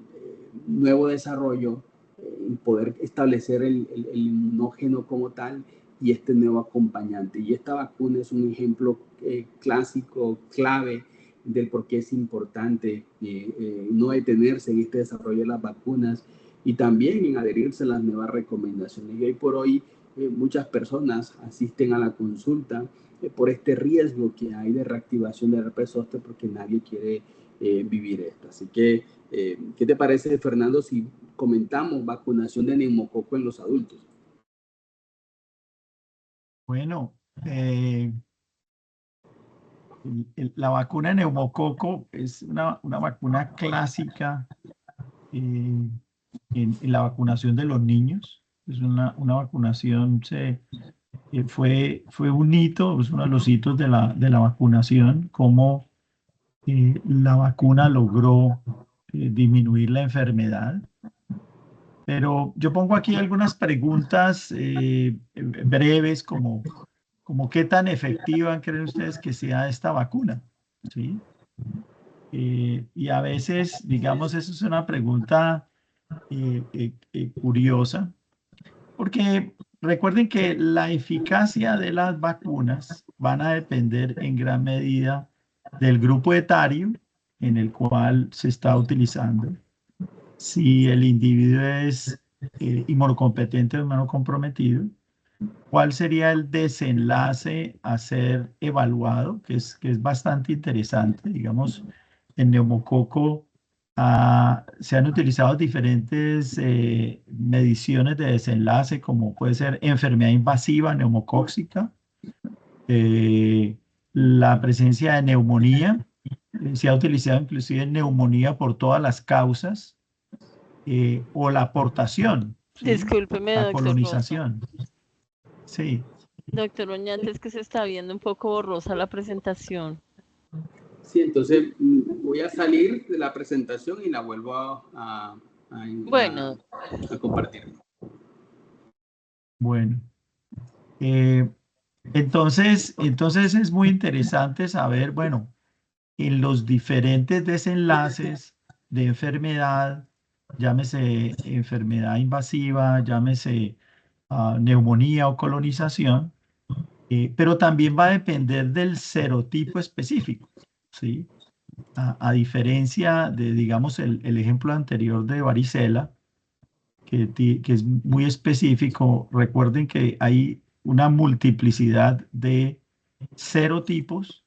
nuevo desarrollo, poder establecer el inmunógeno como tal y este nuevo acompañante. Y esta vacuna es un ejemplo clásico, clave del por qué es importante no detenerse en este desarrollo de las vacunas y también en adherirse a las nuevas recomendaciones. Y hoy por hoy muchas personas asisten a la consulta por este riesgo que hay de reactivación de herpes zóster, porque nadie quiere vivir esto. Así que, ¿qué te parece, Fernando, si comentamos vacunación de neumococo en los adultos? Bueno, la vacuna de neumococo es una vacuna clásica en la vacunación de los niños. Es una vacunación, fue un hito, es uno de los hitos de la vacunación, como la vacuna logró disminuir la enfermedad. Pero yo pongo aquí algunas preguntas breves como como qué tan efectiva creen ustedes que sea esta vacuna, ¿sí? Y a veces, digamos, eso es una pregunta curiosa, porque recuerden que la eficacia de las vacunas van a depender en gran medida del grupo etario en el cual se está utilizando. Si el individuo es inmunocompetente o inmunocomprometido, ¿cuál sería el desenlace a ser evaluado? Que es bastante interesante. Digamos, en neumococo se han utilizado diferentes mediciones de desenlace, como puede ser enfermedad invasiva neumocóxica, eh, la presencia de neumonía. Se ha utilizado inclusive neumonía por todas las causas, o la aportación, ¿sí? Discúlpeme, La doctor Rosso. colonización. Sí. Doctor Oñate, es que se está viendo un poco borrosa la presentación. Sí, entonces voy a salir de la presentación y la vuelvo a compartir. Bueno. Entonces es muy interesante saber, bueno, en los diferentes desenlaces de enfermedad, llámese enfermedad invasiva, llámese neumonía o colonización, pero también va a depender del serotipo específico, ¿sí? A diferencia de, digamos, el ejemplo anterior de varicela, que es muy específico, recuerden que hay una multiplicidad de serotipos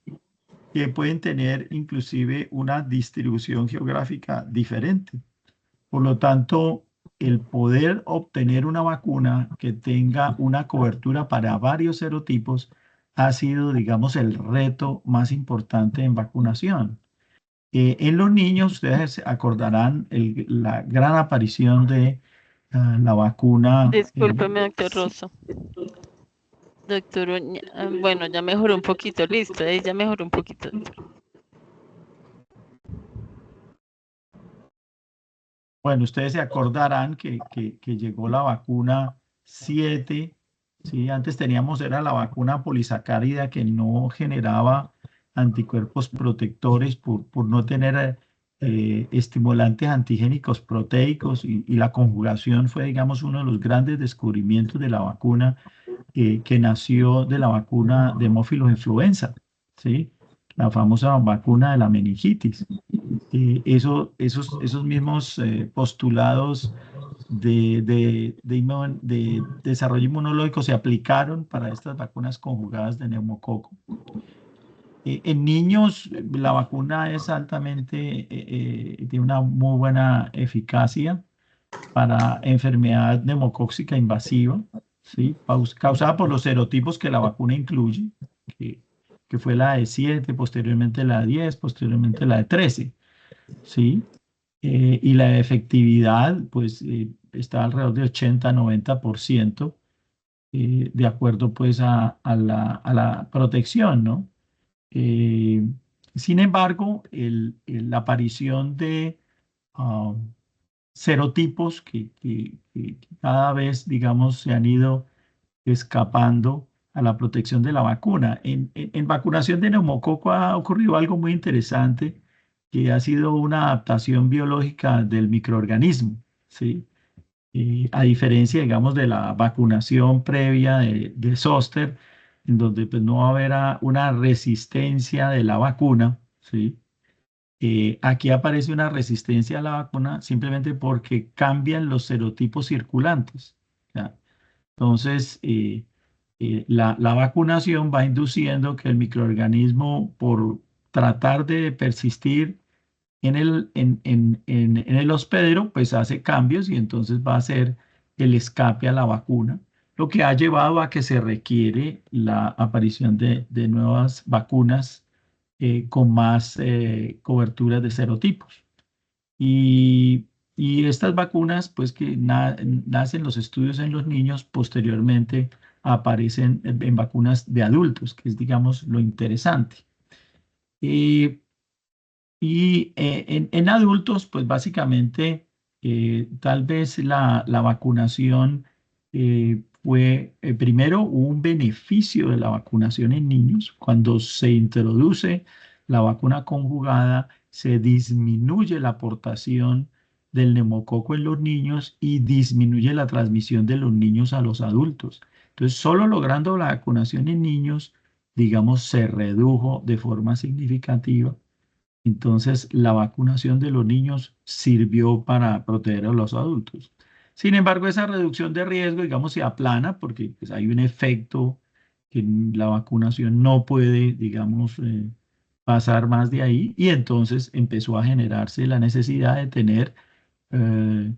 que pueden tener inclusive una distribución geográfica diferente. Por lo tanto, el poder obtener una vacuna que tenga una cobertura para varios serotipos ha sido, digamos, el reto más importante en vacunación. En los niños, ustedes se acordarán la gran aparición de la vacuna. Discúlpeme, doctor Rosso. Doctor bueno, ya mejoró un poquito, listo, ahí ya mejoró un poquito. Bueno, ustedes se acordarán que llegó la vacuna 7, ¿sí? Antes teníamos, era la vacuna polisacárida que no generaba anticuerpos protectores por no tener estimulantes antigénicos proteicos, y la conjugación fue, digamos, uno de los grandes descubrimientos de la vacuna que nació de la vacuna de Haemophilus influenza, ¿sí? La famosa vacuna de la meningitis. Esos mismos postulados de desarrollo inmunológico se aplicaron para estas vacunas conjugadas de neumococo. En niños, la vacuna es altamente, tiene una muy buena eficacia para enfermedad neumocóxica invasiva, ¿sí? Causada por los serotipos que la vacuna incluye, que fue la de 7, posteriormente la de 10, posteriormente la de 13. ¿Sí? Y la efectividad, pues, está alrededor de 80-90%, de acuerdo, pues, a la protección, ¿no? Eh, Sin embargo, la aparición de serotipos que cada vez, digamos, se han ido escapando a la protección de la vacuna. En vacunación de neumococo ha ocurrido algo muy interesante, que ha sido una adaptación biológica del microorganismo, ¿sí? A diferencia, digamos, de la vacunación previa de zóster, en donde pues, no va a haber una resistencia de la vacuna, ¿sí? Aquí aparece una resistencia a la vacuna simplemente porque cambian los serotipos circulantes. ¿Ya? Entonces, la vacunación va induciendo que el microorganismo, por tratar de persistir en el hospedero, pues hace cambios y entonces va a hacer el escape a la vacuna, lo que ha llevado a que se requiere la aparición de nuevas vacunas con más coberturas de serotipos. Y estas vacunas, pues que nacen los estudios en los niños, posteriormente aparecen en vacunas de adultos, que es, digamos, lo interesante. En adultos, pues básicamente, tal vez la vacunación fue, primero, hubo un beneficio de la vacunación en niños. Cuando se introduce la vacuna conjugada, se disminuye la aportación del neumococo en los niños y disminuye la transmisión de los niños a los adultos. Entonces, solo logrando la vacunación en niños, digamos, se redujo de forma significativa. Entonces, la vacunación de los niños sirvió para proteger a los adultos. Sin embargo, esa reducción de riesgo, digamos, se aplana porque pues, hay un efecto que la vacunación no puede, digamos, pasar más de ahí, y entonces empezó a generarse la necesidad de tener eh,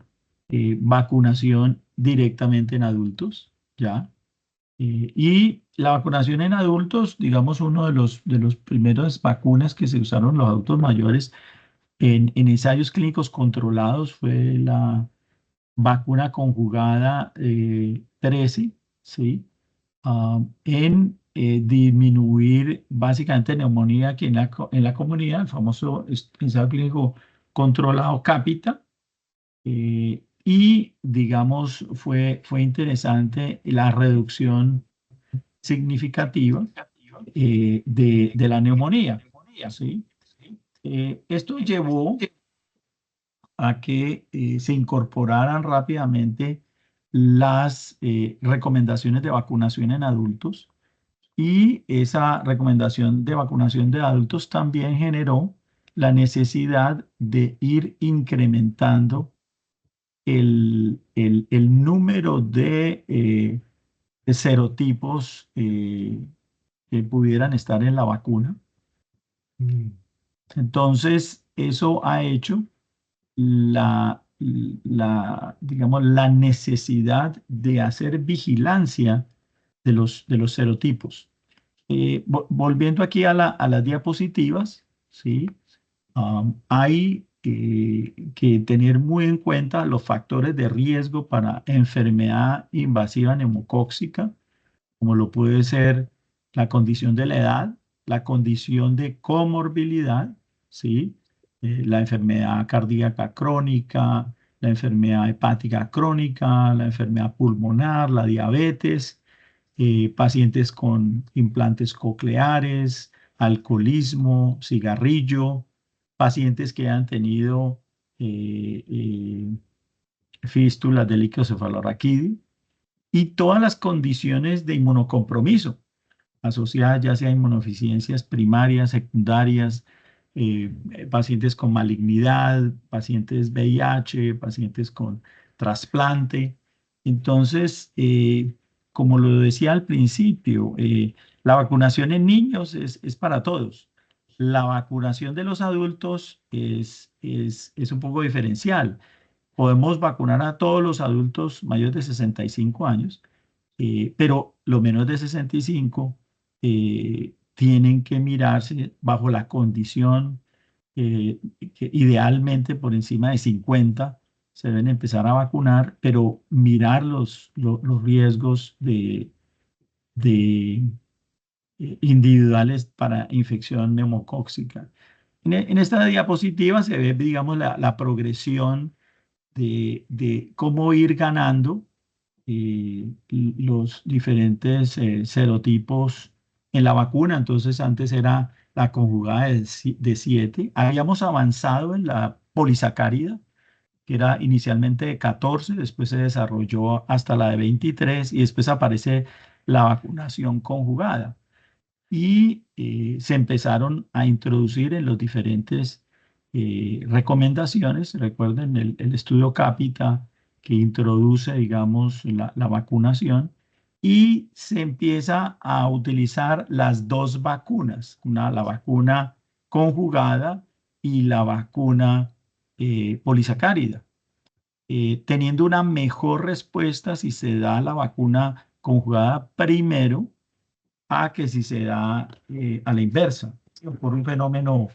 vacunación directamente en adultos, ¿ya? Y la vacunación en adultos, digamos, uno de los primeros vacunas que se usaron los adultos mayores en ensayos clínicos controlados fue la vacuna conjugada 13, ¿sí? En disminuir básicamente neumonía aquí en la comunidad, el famoso ensayo clínico controlado CAPITA. Y digamos, fue interesante la reducción significativa de la neumonía, ¿sí? Esto llevó a que se incorporaran rápidamente las recomendaciones de vacunación en adultos, y esa recomendación de vacunación de adultos también generó la necesidad de ir incrementando el número de serotipos que pudieran estar en la vacuna. Entonces, eso ha hecho digamos, la necesidad de hacer vigilancia de los serotipos. Volviendo aquí a las diapositivas, ¿sí? Hay que tener muy en cuenta los factores de riesgo para enfermedad invasiva neumocóxica, como lo puede ser la condición de la edad, la condición de comorbilidad, ¿sí? La enfermedad cardíaca crónica, la enfermedad hepática crónica, la enfermedad pulmonar, la diabetes, pacientes con implantes cocleares, alcoholismo, cigarrillo, pacientes que han tenido fístulas del líquido cefalorraquídeo, y todas las condiciones de inmunocompromiso asociadas ya sea a inmunodeficiencias primarias, secundarias, pacientes con malignidad, pacientes VIH, pacientes con trasplante. Entonces, como lo decía al principio, la vacunación en niños es para todos. La vacunación de los adultos es un poco diferencial. Podemos vacunar a todos los adultos mayores de 65 años, pero los menores de 65 tienen que mirarse bajo la condición que idealmente por encima de 50 se deben empezar a vacunar, pero mirar los riesgos de individuales para infección neumocóxica. En esta diapositiva se ve, digamos, la progresión de cómo ir ganando los diferentes serotipos en la vacuna. Entonces, antes era la conjugada de 7. Habíamos avanzado en la polisacárida, que era inicialmente de 14, después se desarrolló hasta la de 23, y después aparece la vacunación conjugada. Y se empezaron a introducir en los diferentes recomendaciones. Recuerden el estudio CAPITA que introduce, digamos, la vacunación, y se empieza a utilizar las dos vacunas, la vacuna conjugada y la vacuna polisacárida, teniendo una mejor respuesta si se da la vacuna conjugada primero a que si se da a la inversa, por un fenómeno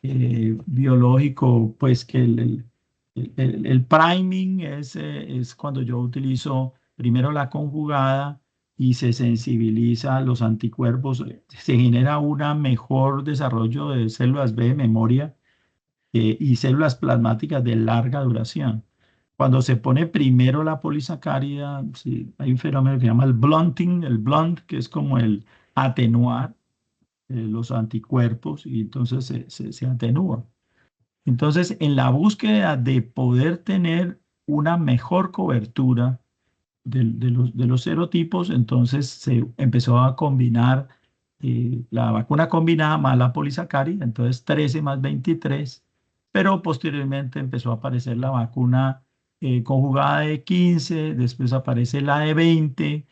biológico, pues que el priming es cuando yo utilizo primero la conjugada y se sensibiliza a los anticuerpos, se genera un mejor desarrollo de células B de memoria y células plasmáticas de larga duración. Cuando se pone primero la polisacárida, sí, hay un fenómeno que se llama el blunting, el blunt, que es como el atenuar los anticuerpos y entonces se atenúa. Entonces, en la búsqueda de poder tener una mejor cobertura de los serotipos, entonces se empezó a combinar la vacuna combinada más la polisacárida, entonces 13 más 23, pero posteriormente empezó a aparecer la vacuna conjugada de 15, después aparece la de 20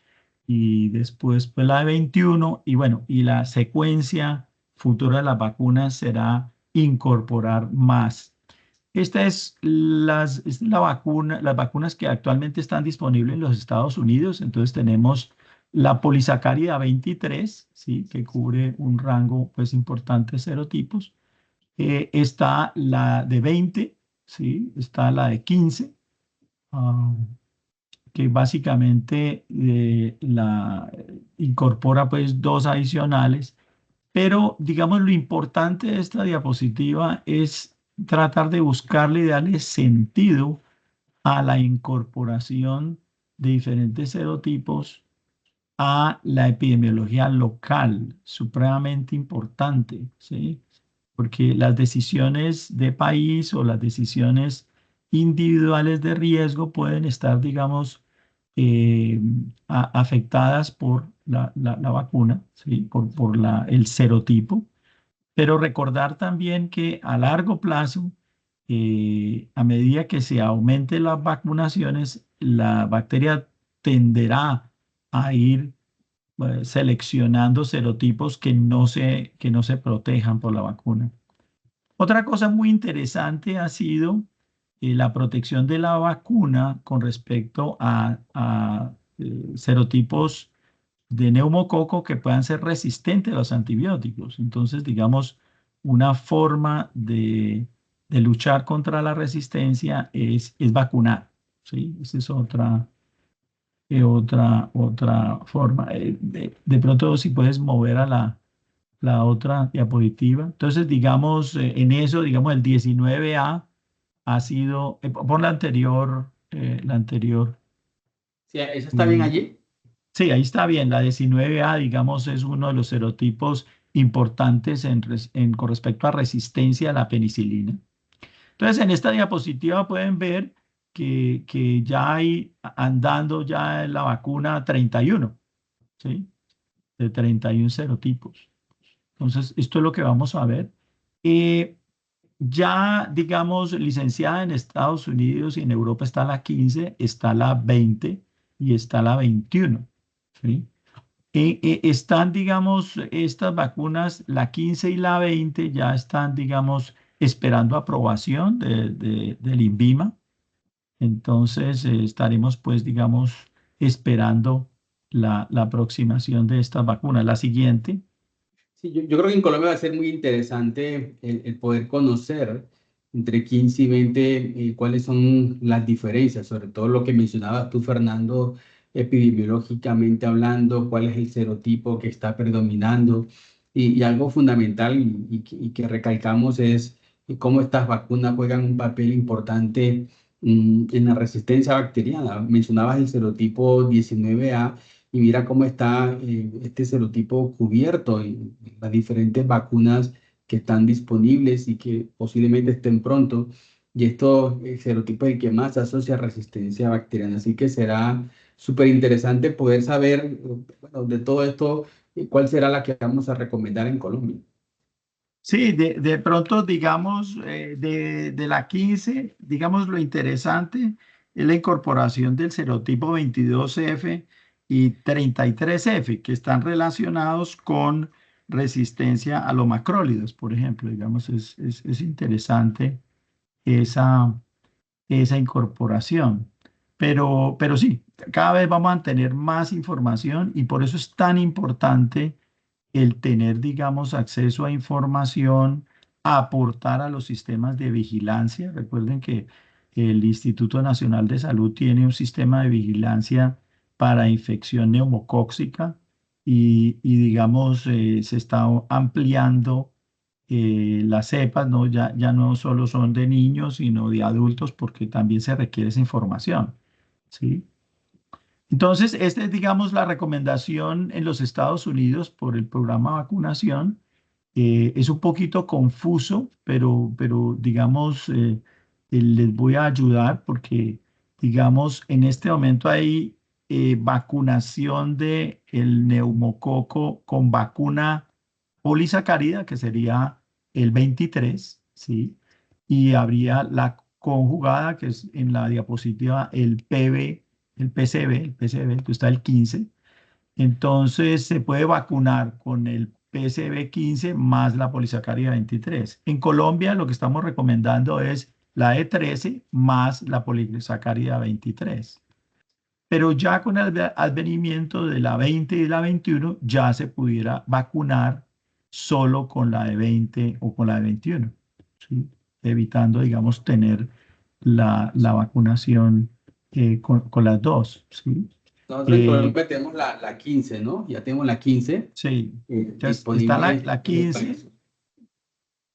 y después pues la de 21 y bueno, y la secuencia futura de las vacunas será incorporar más. Es la vacuna, las vacunas que actualmente están disponibles en los Estados Unidos. Entonces tenemos la polisacárida 23, ¿sí? Que cubre un rango pues, importante de serotipos. Está la de 20, ¿sí? Está la de 15, ah, que básicamente incorpora pues, dos adicionales. Pero, digamos, lo importante de esta diapositiva es tratar de buscarle y darle sentido a la incorporación de diferentes serotipos a la epidemiología local, supremamente importante, ¿sí? Porque las decisiones de país o las decisiones individuales de riesgo pueden estar, digamos, eh, afectadas por la vacuna, ¿sí? Por el serotipo, pero recordar también que a largo plazo, a medida que se aumenten las vacunaciones, la bacteria tenderá a ir seleccionando serotipos que no se protejan por la vacuna. Otra cosa muy interesante ha sido la protección de la vacuna con respecto a serotipos de neumococo que puedan ser resistentes a los antibióticos. Entonces, digamos, una forma de luchar contra la resistencia es vacunar, ¿sí? Esa es otra forma. De pronto, si puedes mover a la otra diapositiva. Entonces, digamos, en eso, digamos, el 19A ha sido, pon la anterior. Sí, ¿eso está bien allí? Sí, ahí está bien. La 19A, digamos, es uno de los serotipos importantes con respecto a resistencia a la penicilina. Entonces, en esta diapositiva pueden ver que ya hay andando ya la vacuna 31, ¿sí? De 31 serotipos. Entonces, esto es lo que vamos a ver. Eh, ya, digamos, licenciada en Estados Unidos y en Europa está la 15, está la 20 y está la 21, ¿sí? Están, digamos, estas vacunas, la 15 y la 20 ya están, digamos, esperando aprobación del INVIMA. Entonces, estaremos, pues, digamos, esperando la aproximación de estas vacunas. La siguiente. Sí, yo creo que en Colombia va a ser muy interesante el poder conocer entre 15 y 20 cuáles son las diferencias, sobre todo lo que mencionabas tú, Fernando, epidemiológicamente hablando, cuál es el serotipo que está predominando. Y algo fundamental y que recalcamos es cómo estas vacunas juegan un papel importante en la resistencia bacteriana. Mencionabas el serotipo 19A y mira cómo está este serotipo cubierto en las diferentes vacunas que están disponibles y que posiblemente estén pronto. Y estos serotipos es el que más se asocia a resistencia bacteriana. Así que será súper interesante poder saber, bueno, de todo esto, cuál será la que vamos a recomendar en Colombia. Sí, de pronto, digamos, de la 15, digamos, lo interesante es la incorporación del serotipo 22F y 33F, que están relacionados con resistencia a los macrólidos, por ejemplo. Digamos, es interesante esa incorporación. Pero sí, cada vez vamos a tener más información y por eso es tan importante el tener, digamos, acceso a información, a aportar a los sistemas de vigilancia. Recuerden que el Instituto Nacional de Salud tiene un sistema de vigilancia para infección neumocóxica y digamos, se está ampliando las cepas, ¿no? Ya no solo son de niños, sino de adultos, porque también se requiere esa información, ¿sí? Entonces, esta es, digamos, la recomendación en los Estados Unidos por el programa de vacunación. Es un poquito confuso, pero digamos, les voy a ayudar porque, digamos, en este momento hay vacunación de el neumococo con vacuna polisacárida, que sería el 23, ¿sí? Y habría la conjugada, que es en la diapositiva el PB, el PCB, entonces está el 15. Entonces se puede vacunar con el PCB15 más la polisacárida 23. En Colombia lo que estamos recomendando es la E13 más la polisacárida 23. Pero ya con el advenimiento de la 20 y la 21 ya se pudiera vacunar solo con la de 20 o con la de 21, ¿sí? Evitando, digamos, tener la vacunación con las dos, ¿sí? Nosotros en Colombia tenemos la 15, ¿no? Ya tenemos la 15 Sí, entonces está disponible la en el 15 país.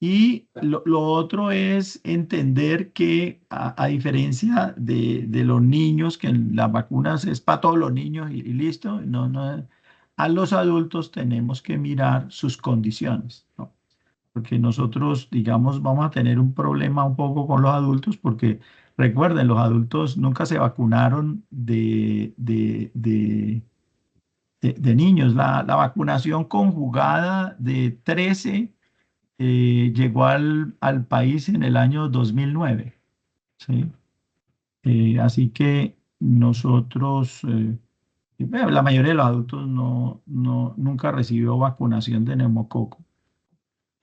y lo otro es entender que a diferencia de los niños, que las vacunas es para todos los niños y listo, no, a los adultos tenemos que mirar sus condiciones, ¿no? Porque nosotros, digamos, vamos a tener un problema un poco con los adultos porque recuerden, los adultos nunca se vacunaron de niños. La vacunación conjugada de 13 llegó al país en el año 2009, ¿sí? Así que nosotros, bueno, la mayoría de los adultos nunca recibió vacunación de neumococo.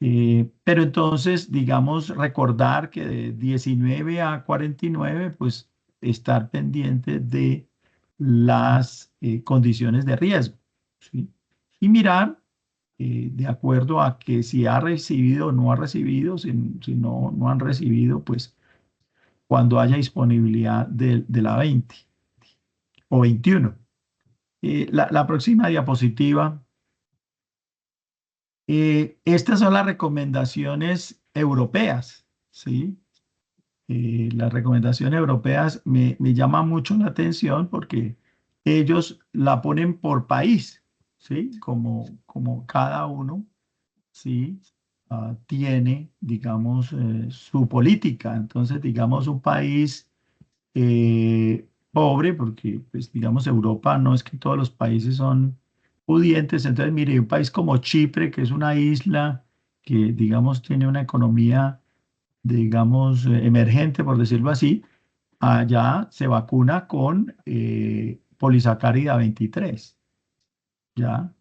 Pero entonces, digamos, recordar que de 19 a 49, pues estar pendiente de las condiciones de riesgo, ¿sí? Y mirar de acuerdo a que si ha recibido o no ha recibido, si no han recibido, pues cuando haya disponibilidad de la 20 o 21. La próxima diapositiva. Estas son las recomendaciones europeas, ¿sí? Las recomendaciones europeas me llaman mucho la atención porque ellos la ponen por país, ¿sí? Como cada uno, ¿sí? Tiene, digamos, su política. Entonces, digamos, un país pobre, porque, pues, digamos, Europa no es que todos los países son pudientes. Entonces, mire, un país como Chipre, que es una isla que, digamos, tiene una economía, digamos, emergente, por decirlo así, allá se vacuna con polisacárida 23, ¿ya?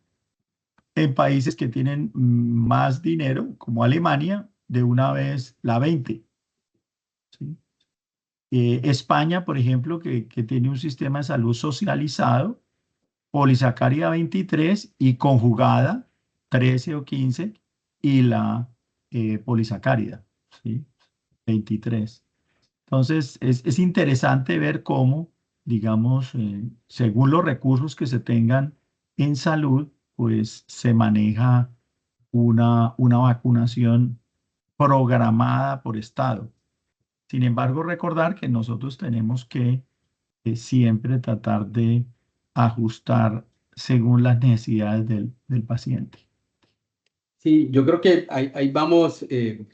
En países que tienen más dinero, como Alemania, de una vez la 20, ¿sí? España, por ejemplo, que tiene un sistema de salud socializado, polisacárida 23 y conjugada 13 o 15 y la polisacárida, ¿sí? 23. Entonces, es interesante ver cómo, digamos, según los recursos que se tengan en salud, pues se maneja una vacunación programada por estado. Sin embargo, recordar que nosotros tenemos que siempre tratar de ajustar según las necesidades del paciente. Sí, yo creo que ahí vamos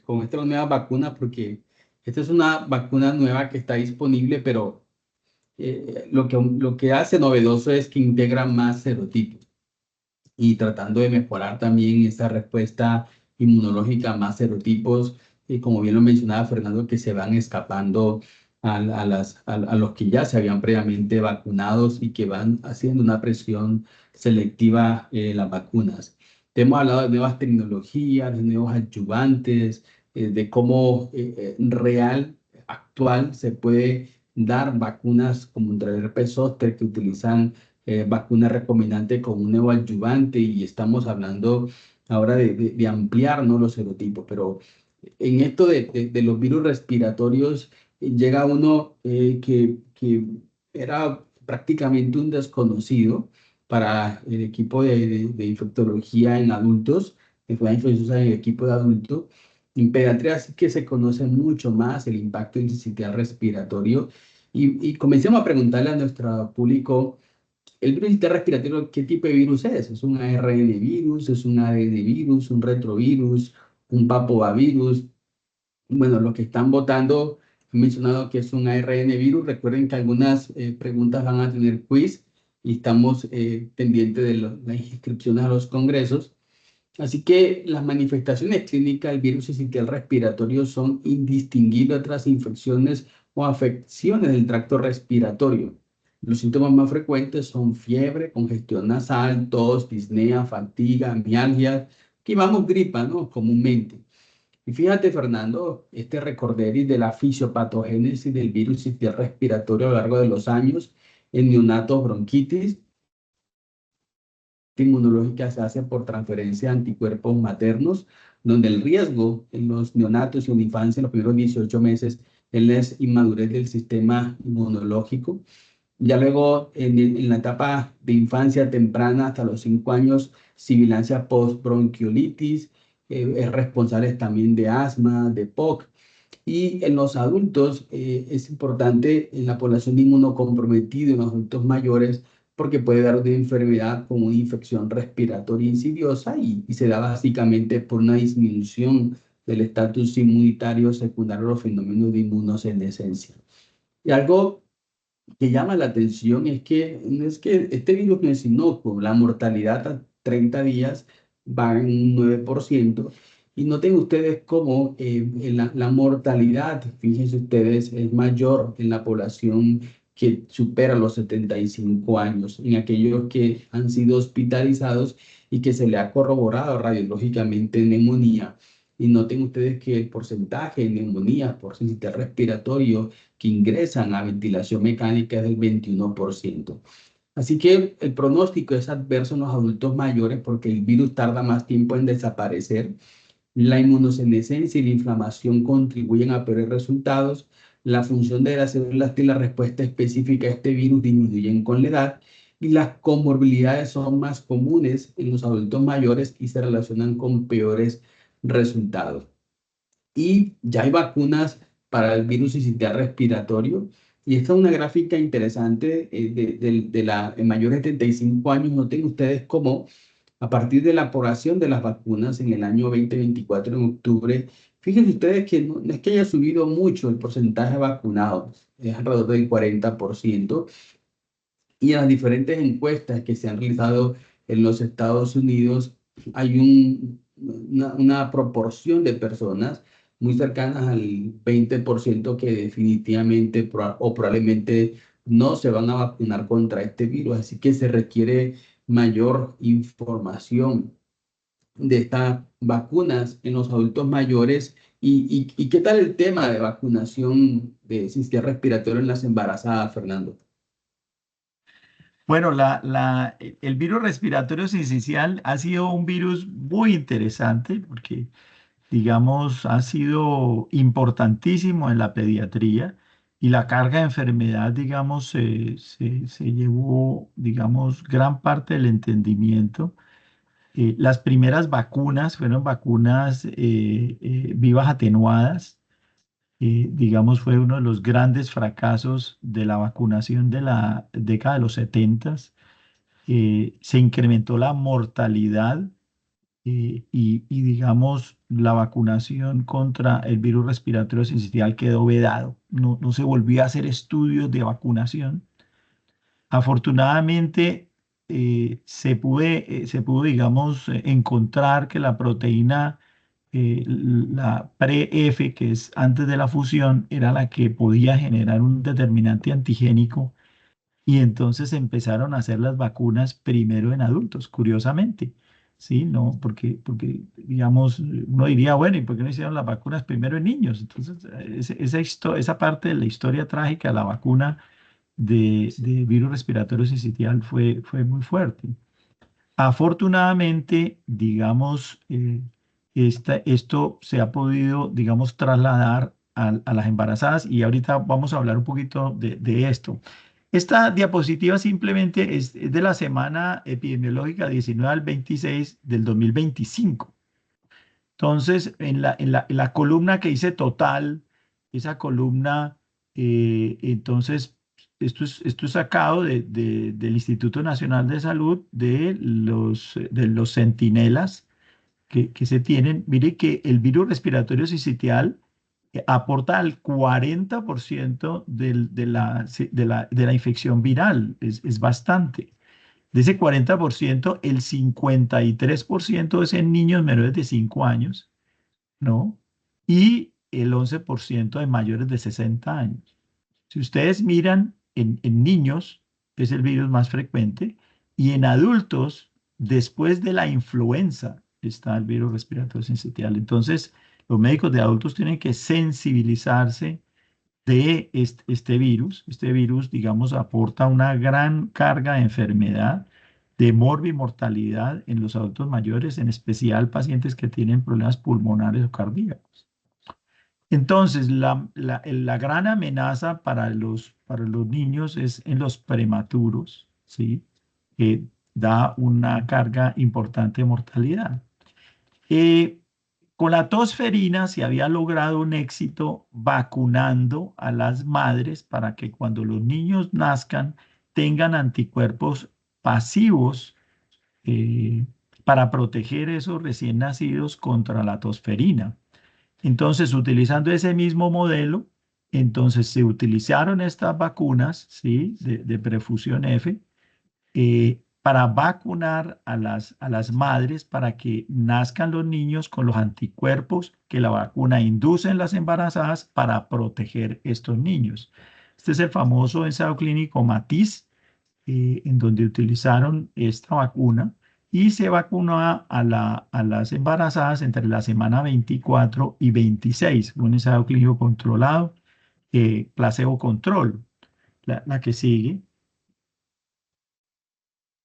con esta nueva vacuna porque esta es una vacuna nueva que está disponible, pero lo que hace novedoso es que integra más serotipos y tratando de mejorar también esta respuesta inmunológica, más serotipos, y como bien lo mencionaba Fernando, que se van escapando a los que ya se habían previamente vacunados y que van haciendo una presión selectiva en las vacunas. Hemos hablado de nuevas tecnologías, de nuevos adyuvantes, de cómo real, actual, se puede dar vacunas como el herpes zóster que utilizan vacuna recombinante con un neoadyuvante y estamos hablando ahora de ampliar, ¿no?, los serotipos, pero en esto de los virus respiratorios llega uno que era prácticamente un desconocido para el equipo de infectología en adultos, infecciosas en el equipo de adultos. En pediatría sí que se conoce mucho más el impacto intersticial respiratorio y comencemos a preguntarle a nuestro público, el virus interrespiratorio, ¿qué tipo de virus es? ¿Es un ARN virus? ¿Es un ADN virus? ¿Un retrovirus? ¿Un papovavirus? Bueno, los que están votando han mencionado que es un ARN virus. Recuerden que algunas preguntas van a tener quiz y estamos pendientes de las inscripciones a los congresos. Así que las manifestaciones clínicas del virus sincicial respiratorio son indistinguibles de otras infecciones o afecciones del tracto respiratorio. Los síntomas más frecuentes son fiebre, congestión nasal, tos, disnea, fatiga, mialgia, que llamamos gripa, ¿no? Comúnmente. Y fíjate, Fernando, este recorderis de la fisiopatogénesis del virus sincicial respiratorio a lo largo de los años en neonatos bronquitis inmunológica se hace por transferencia de anticuerpos maternos, donde el riesgo en los neonatos y en la infancia, en los primeros 18 meses, es la inmadurez del sistema inmunológico. Ya luego, en la etapa de infancia temprana, hasta los 5 años, sibilancia post-bronquiolitis, es responsable también de asma, de POC. Y en los adultos es importante en la población inmunocomprometida, en los adultos mayores, porque puede dar una enfermedad como una infección respiratoria insidiosa y se da básicamente por una disminución del estatus inmunitario secundario a los fenómenos de inmunosenescencia. Y algo que llama la atención es que este virus no es inocuo, la mortalidad a 30 días va en un 9%, y noten ustedes cómo la mortalidad, fíjense ustedes, es mayor en la población que supera los 75 años, en aquellos que han sido hospitalizados y que se le ha corroborado radiológicamente neumonía. Y noten ustedes que el porcentaje de neumonía por sistema respiratorio que ingresan a ventilación mecánica es del 21%. Así que el pronóstico es adverso en los adultos mayores porque el virus tarda más tiempo en desaparecer. La inmunosenescencia y la inflamación contribuyen a peores resultados. La función de las células y la respuesta específica a este virus disminuyen con la edad y las comorbilidades son más comunes en los adultos mayores y se relacionan con peores resultados. Y ya hay vacunas para el virus sincicial respiratorio. Y esta es una gráfica interesante de mayores de 75 años. Noten ustedes cómo a partir de la aprobación de las vacunas en el año 2024, en octubre, fíjense ustedes que no es que haya subido mucho el porcentaje de vacunados, es alrededor del 40%. Y en las diferentes encuestas que se han realizado en los Estados Unidos, hay una proporción de personas muy cercanas al 20% que definitivamente o probablemente no se van a vacunar contra este virus. Así que se requiere mayor información de estas vacunas en los adultos mayores. ¿Y qué tal el tema de vacunación de sistema respiratorio en las embarazadas, Fernando? Bueno, el virus respiratorio sincicial ha sido un virus muy interesante porque, digamos, ha sido importantísimo en la pediatría y la carga de enfermedad, digamos, se llevó, digamos, gran parte del entendimiento. Las primeras vacunas fueron vacunas vivas atenuadas. Digamos, fue uno de los grandes fracasos de la vacunación de la década de los 70. Se incrementó la mortalidad digamos, la vacunación contra el virus respiratorio sincicial quedó vedado. No se volvió a hacer estudios de vacunación. Afortunadamente, se pudo, digamos, encontrar que la proteína, la pre-F, que es antes de la fusión, era la que podía generar un determinante antigénico y entonces empezaron a hacer las vacunas primero en adultos, curiosamente. Sí, no, porque digamos, uno diría, bueno, ¿y por qué no hicieron las vacunas primero en niños? Entonces, esa parte de la historia trágica de la vacuna de virus respiratorio sincicial fue muy fuerte. Afortunadamente, digamos, esto se ha podido, digamos, trasladar a las embarazadas y ahorita vamos a hablar un poquito de esto. Esta diapositiva simplemente es de la semana epidemiológica 19 al 26 del 2025. Entonces, en la columna que dice total, esa columna, entonces, esto es sacado del Instituto Nacional de Salud de los centinelas que se tienen. Mire que el virus respiratorio sincitial aporta al 40% de la infección viral. Es bastante. De ese 40%, el 53% es en niños menores de 5 años, ¿no? Y el 11% de mayores de 60 años. Si ustedes miran en niños, es el virus más frecuente, y en adultos, después de la influenza, está el virus respiratorio sincitial. Entonces, los médicos de adultos tienen que sensibilizarse de este virus. Este virus, digamos, aporta una gran carga de enfermedad, de morbimortalidad en los adultos mayores, en especial pacientes que tienen problemas pulmonares o cardíacos. Entonces, la gran amenaza para los niños es en los prematuros, ¿sí? Que da una carga importante de mortalidad. Con la tosferina se había logrado un éxito vacunando a las madres para que cuando los niños nazcan tengan anticuerpos pasivos para proteger esos recién nacidos contra la tosferina. Entonces, utilizando ese mismo modelo, entonces se utilizaron estas vacunas, ¿sí? de perfusión F, para vacunar a las madres para que nazcan los niños con los anticuerpos que la vacuna induce en las embarazadas para proteger estos niños. Este es el famoso ensayo clínico MATIS, en donde utilizaron esta vacuna y se vacunó a las embarazadas entre la semana 24 y 26, un ensayo clínico controlado, placebo control. La que sigue.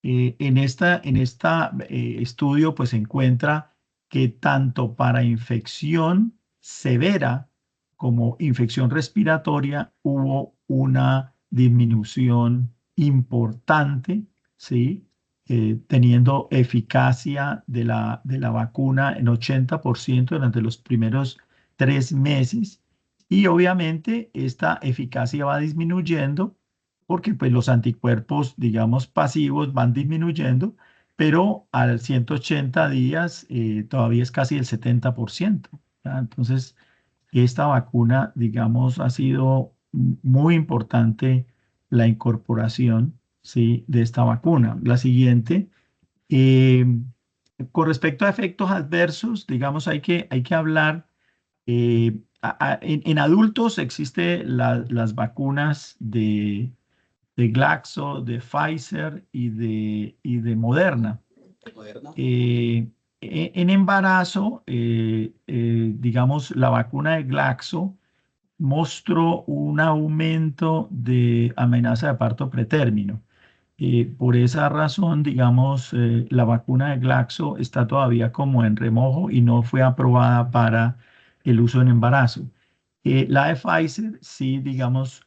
En esta estudio pues se encuentra que tanto para infección severa como infección respiratoria hubo una disminución importante, ¿sí? Teniendo eficacia de la vacuna en 80% durante los primeros 3 meses. Y obviamente esta eficacia va disminuyendo porque pues, los anticuerpos, digamos, pasivos van disminuyendo, pero al 180 días todavía es casi el 70%. ¿Ya? Entonces, esta vacuna, digamos, ha sido muy importante la incorporación, ¿sí? de esta vacuna. La siguiente, con respecto a efectos adversos, digamos, hay que hablar. En adultos existen las vacunas de Glaxo, de Pfizer y de Moderna. Moderna. En embarazo, digamos, la vacuna de Glaxo mostró un aumento de amenaza de parto pretérmino. Por esa razón, digamos, la vacuna de Glaxo está todavía como en remojo y no fue aprobada para el uso en embarazo. La de Pfizer sí, digamos,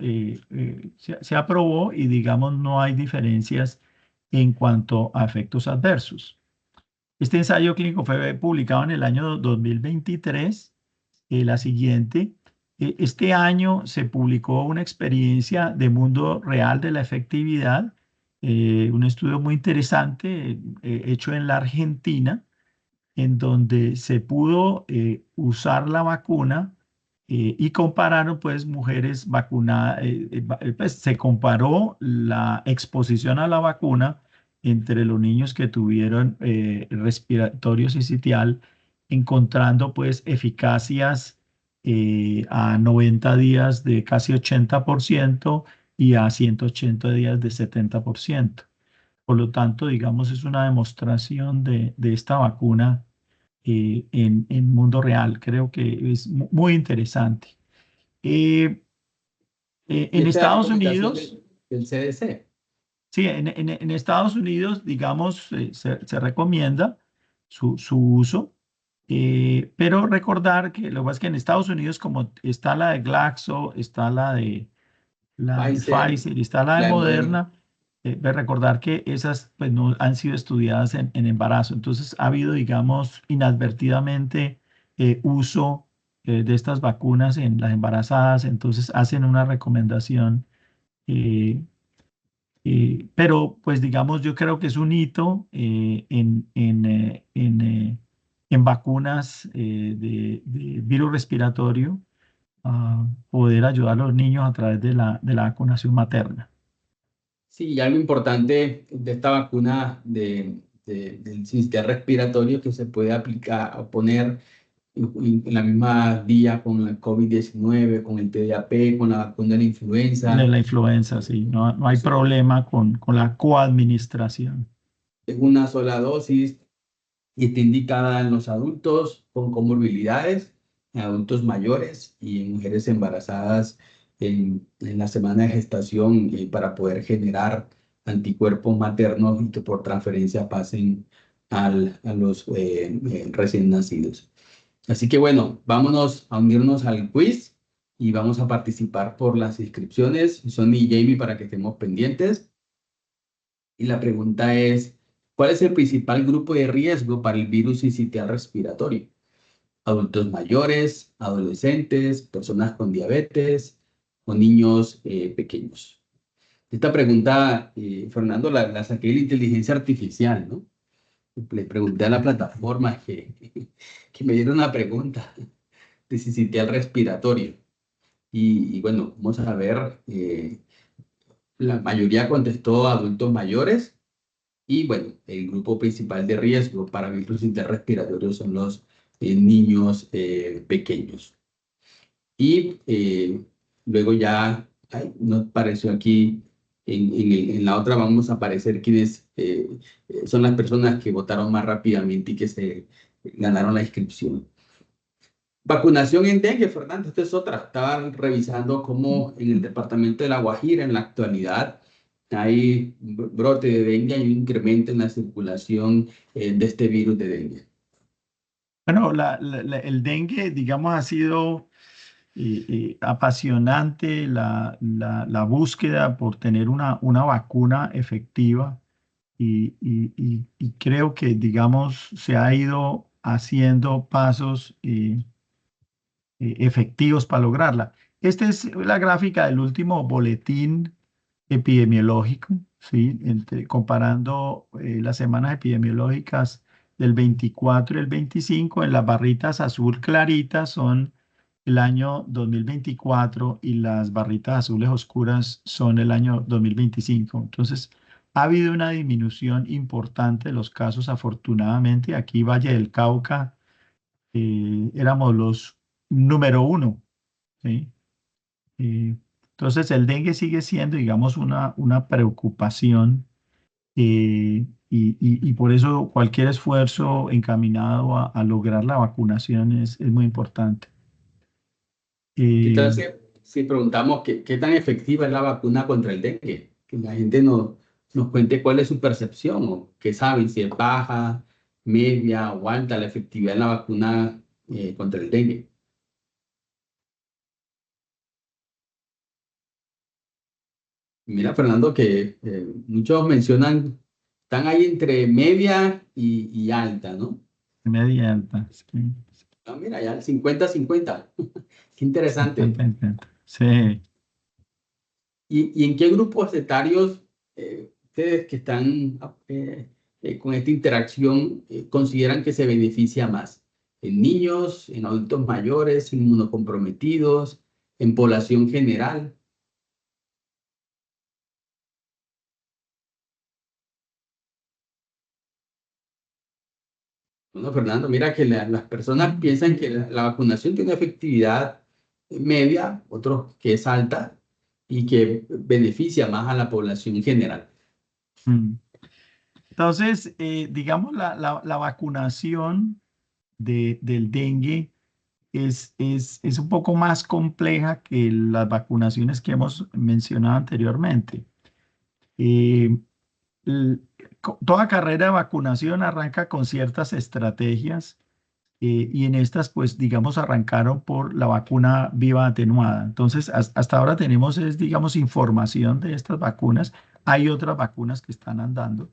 se aprobó y, digamos, no hay diferencias en cuanto a efectos adversos. Este ensayo clínico fue publicado en el año 2023. La siguiente, este año se publicó una experiencia de mundo real de la efectividad, un estudio muy interesante hecho en la Argentina, en donde se pudo usar la vacuna y compararon pues mujeres vacunadas, pues se comparó la exposición a la vacuna entre los niños que tuvieron respiratorio sincitial, encontrando pues eficacias a 90 días de casi 80% y a 180 días de 70%. Por lo tanto, digamos, es una demostración de esta vacuna en mundo real. Creo que es muy interesante. En Estados Unidos, del CDC. sí, en Estados Unidos, digamos, se recomienda su uso, pero recordar que lo que pasa es que en Estados Unidos, como está la de Glaxo, está la de Pfizer y está la de Moderna, recordar que esas pues, no han sido estudiadas en embarazo. Entonces ha habido, digamos, inadvertidamente uso de estas vacunas en las embarazadas, entonces hacen una recomendación. eh, pero pues digamos, yo creo que es un hito en vacunas de virus respiratorio, poder ayudar a los niños a través de la vacunación materna. Sí, y algo importante de esta vacuna del sistema respiratorio que se puede aplicar o poner en la misma día con la COVID-19, con el TDAP, con la vacuna de la De influenza. la influenza, sí, no hay Sí, problema con la coadministración. es una sola dosis y está indicada en los adultos con comorbilidades, en adultos mayores y en mujeres embarazadas en la semana de gestación para poder generar anticuerpos maternos y que por transferencia pasen a los recién nacidos. Así que bueno, vámonos a unirnos al quiz y vamos a participar por las inscripciones, Sonny y Jamie, para que estemos pendientes. Y la pregunta es, ¿cuál es el principal grupo de riesgo para el virus sincitial respiratorio? Adultos mayores, adolescentes, personas con diabetes o niños pequeños. Esta pregunta, Fernando, la saqué de la inteligencia artificial, ¿no? Le pregunté a la plataforma que me diera una pregunta de sincitial respiratorio. Y bueno, vamos a ver, la mayoría contestó adultos mayores. Y bueno, el grupo principal de riesgo para virus interrespiratorios son los niños pequeños. Y luego ya nos pareció aquí, en la otra vamos a aparecer quienes son las personas que votaron más rápidamente y que se ganaron la inscripción. Vacunación en dengue, Fernando, esta es otra. Estaba revisando cómo en el departamento de La Guajira en la actualidad hay brote de dengue, hay un incremento en la circulación de este virus de dengue. Bueno, el dengue, digamos, ha sido apasionante la búsqueda por tener una vacuna efectiva y creo que, digamos, se ha ido haciendo pasos efectivos para lograrla. Esta es la gráfica del último boletín epidemiológico, ¿sí? Comparando las semanas epidemiológicas del 24 y el 25, en las barritas azul claritas son el año 2024 y las barritas azules oscuras son el año 2025. Entonces, ha habido una disminución importante de los casos, afortunadamente. Aquí Valle del Cauca éramos los número uno, ¿sí? Eh, entonces, el dengue sigue siendo, digamos, una preocupación y por eso cualquier esfuerzo encaminado a lograr la vacunación es muy importante. ¿Qué tal Eh, si preguntamos qué tan efectiva es la vacuna contra el dengue? Que la gente nos cuente cuál es su percepción o qué saben, si es baja, media o alta la efectividad de la vacuna contra el dengue. Mira, Fernando, que muchos mencionan, están ahí entre media y alta, ¿no? Media alta, sí. Ah, mira, ya el 50-50. Qué interesante. 50. Sí. ¿Y en qué grupos etarios ustedes que están con esta interacción consideran que se beneficia más? ¿En niños, en adultos mayores, inmunocomprometidos, en población general? Bueno, Fernando, mira que las personas piensan que la vacunación tiene efectividad media, otros que es alta y que beneficia más a la población general. Mm. Entonces, digamos, la vacunación del dengue es un poco más compleja que las vacunaciones que hemos mencionado anteriormente. Eh, l- Toda carrera de vacunación arranca con ciertas estrategias y en estas, pues, digamos, arrancaron por la vacuna viva atenuada. Entonces, hasta ahora tenemos, digamos, información de estas vacunas. Hay otras vacunas que están andando.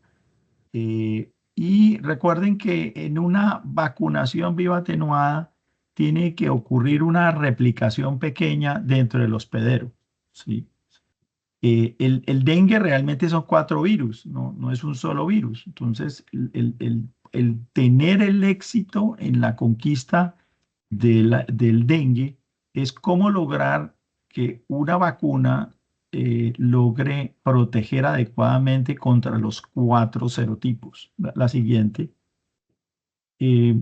Y recuerden que en una vacunación viva atenuada, tiene que ocurrir una replicación pequeña dentro del hospedero, ¿sí? El dengue realmente son 4 virus, no es un solo virus. Entonces, el tener el éxito en la conquista del dengue es cómo lograr que una vacuna logre proteger adecuadamente contra los 4 serotipos. La siguiente. Eh,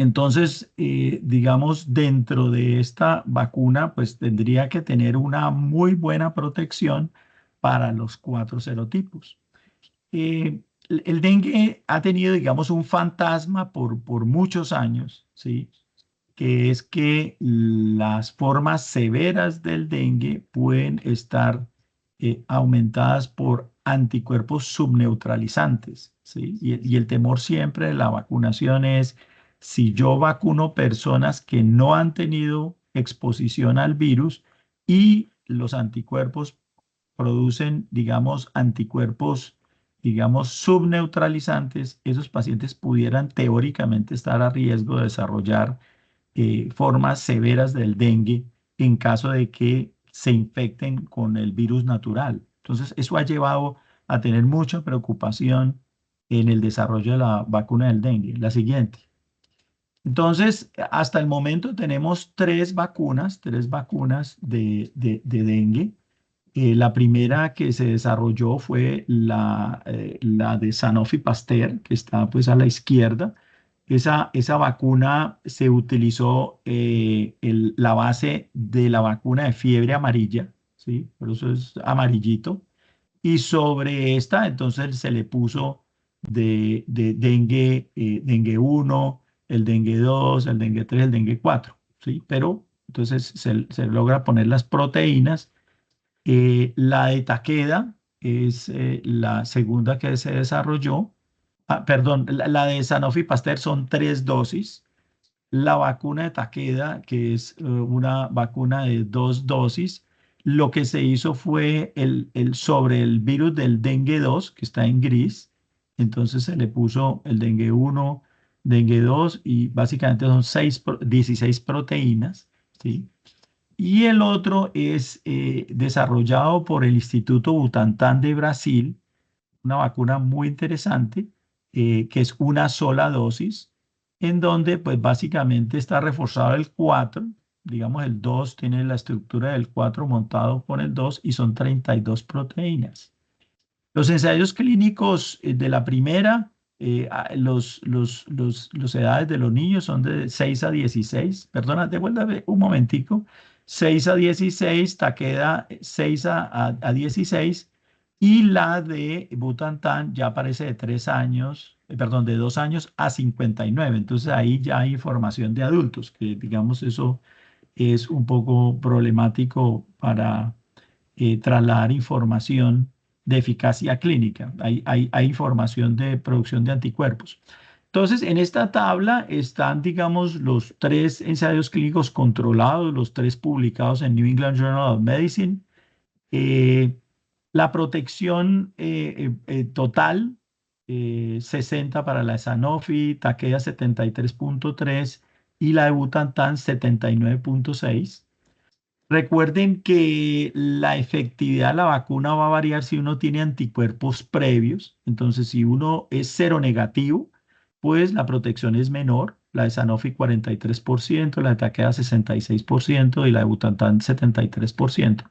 entonces, digamos, dentro de esta vacuna, pues tendría que tener una muy buena protección para los 4 serotipos. El dengue ha tenido, digamos, un fantasma por muchos años, ¿sí? Que es que las formas severas del dengue pueden estar aumentadas por anticuerpos subneutralizantes, ¿sí? Y el temor siempre de la vacunación es, si yo vacuno personas que no han tenido exposición al virus y los anticuerpos producen, digamos, anticuerpos, digamos, subneutralizantes, esos pacientes pudieran teóricamente estar a riesgo de desarrollar formas severas del dengue en caso de que se infecten con el virus natural. Entonces, eso ha llevado a tener mucha preocupación en el desarrollo de la vacuna del dengue. La siguiente. Entonces, hasta el momento tenemos 3 vacunas de dengue. La primera que se desarrolló fue la de Sanofi Pasteur, que está pues a la izquierda. Esa vacuna se utilizó la base de la vacuna de fiebre amarilla, ¿sí? Por eso es amarillito. Y sobre esta, entonces se le puso de dengue, dengue 1, el dengue 2, el dengue 3, el dengue 4, ¿sí? Pero entonces se logra poner las proteínas. La de Takeda es la segunda que se desarrolló. Perdón, la de Sanofi Pasteur son 3 dosis. La vacuna de Takeda, que es una vacuna de 2 dosis, lo que se hizo fue sobre el virus del dengue 2, que está en gris. Entonces se le puso el dengue 1, dengue 2 y básicamente son 16 proteínas, ¿sí? Y el otro es desarrollado por el Instituto Butantan de Brasil, una vacuna muy interesante, que es una sola dosis, en donde pues básicamente está reforzado el 4, digamos el 2 tiene la estructura del 4 montado con el 2 y son 32 proteínas. Los ensayos clínicos de la primera, los edades de los niños son de 6 a 16. Perdona, devuélveme un momentico. 6 a 16, Takeda 6 a 16 y la de Butantan ya aparece de 3 años, perdón, de 2 años a 59. Entonces ahí ya hay información de adultos, que digamos eso es un poco problemático para trasladar información de eficacia clínica. Hay información de producción de anticuerpos. Entonces, en esta tabla están, digamos, los 3 ensayos clínicos controlados, los 3 publicados en New England Journal of Medicine. La protección total, 60 para la de Sanofi, Takeda 73.3 y la de Butantan 79.6. Recuerden que la efectividad de la vacuna va a variar si uno tiene anticuerpos previos. Entonces, si uno es seronegativo, pues la protección es menor. La de Sanofi 43%, la de Takeda 66% y la de Butantan 73%.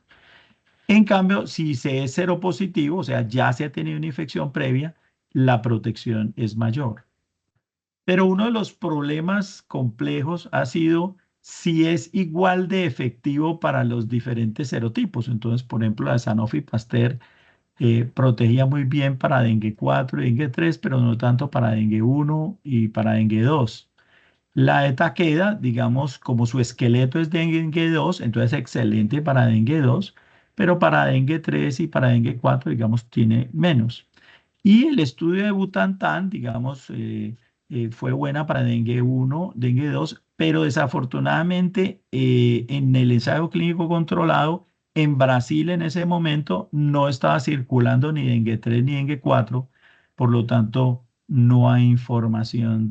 En cambio, si se es seropositivo, o sea, ya se ha tenido una infección previa, la protección es mayor. Pero uno de los problemas complejos ha sido si es igual de efectivo para los diferentes serotipos. Entonces, por ejemplo, la de Sanofi Pasteur protegía muy bien para dengue 4 y dengue 3, pero no tanto para dengue 1 y para dengue 2. La de Takeda, digamos, como su esqueleto es dengue 2, entonces es excelente para dengue 2, pero para dengue 3 y para dengue 4, digamos, tiene menos. Y el estudio de Butantan, digamos, fue buena para dengue 1, dengue 2, pero desafortunadamente en el ensayo clínico controlado, en Brasil en ese momento no estaba circulando ni dengue 3 ni dengue 4, por lo tanto no hay información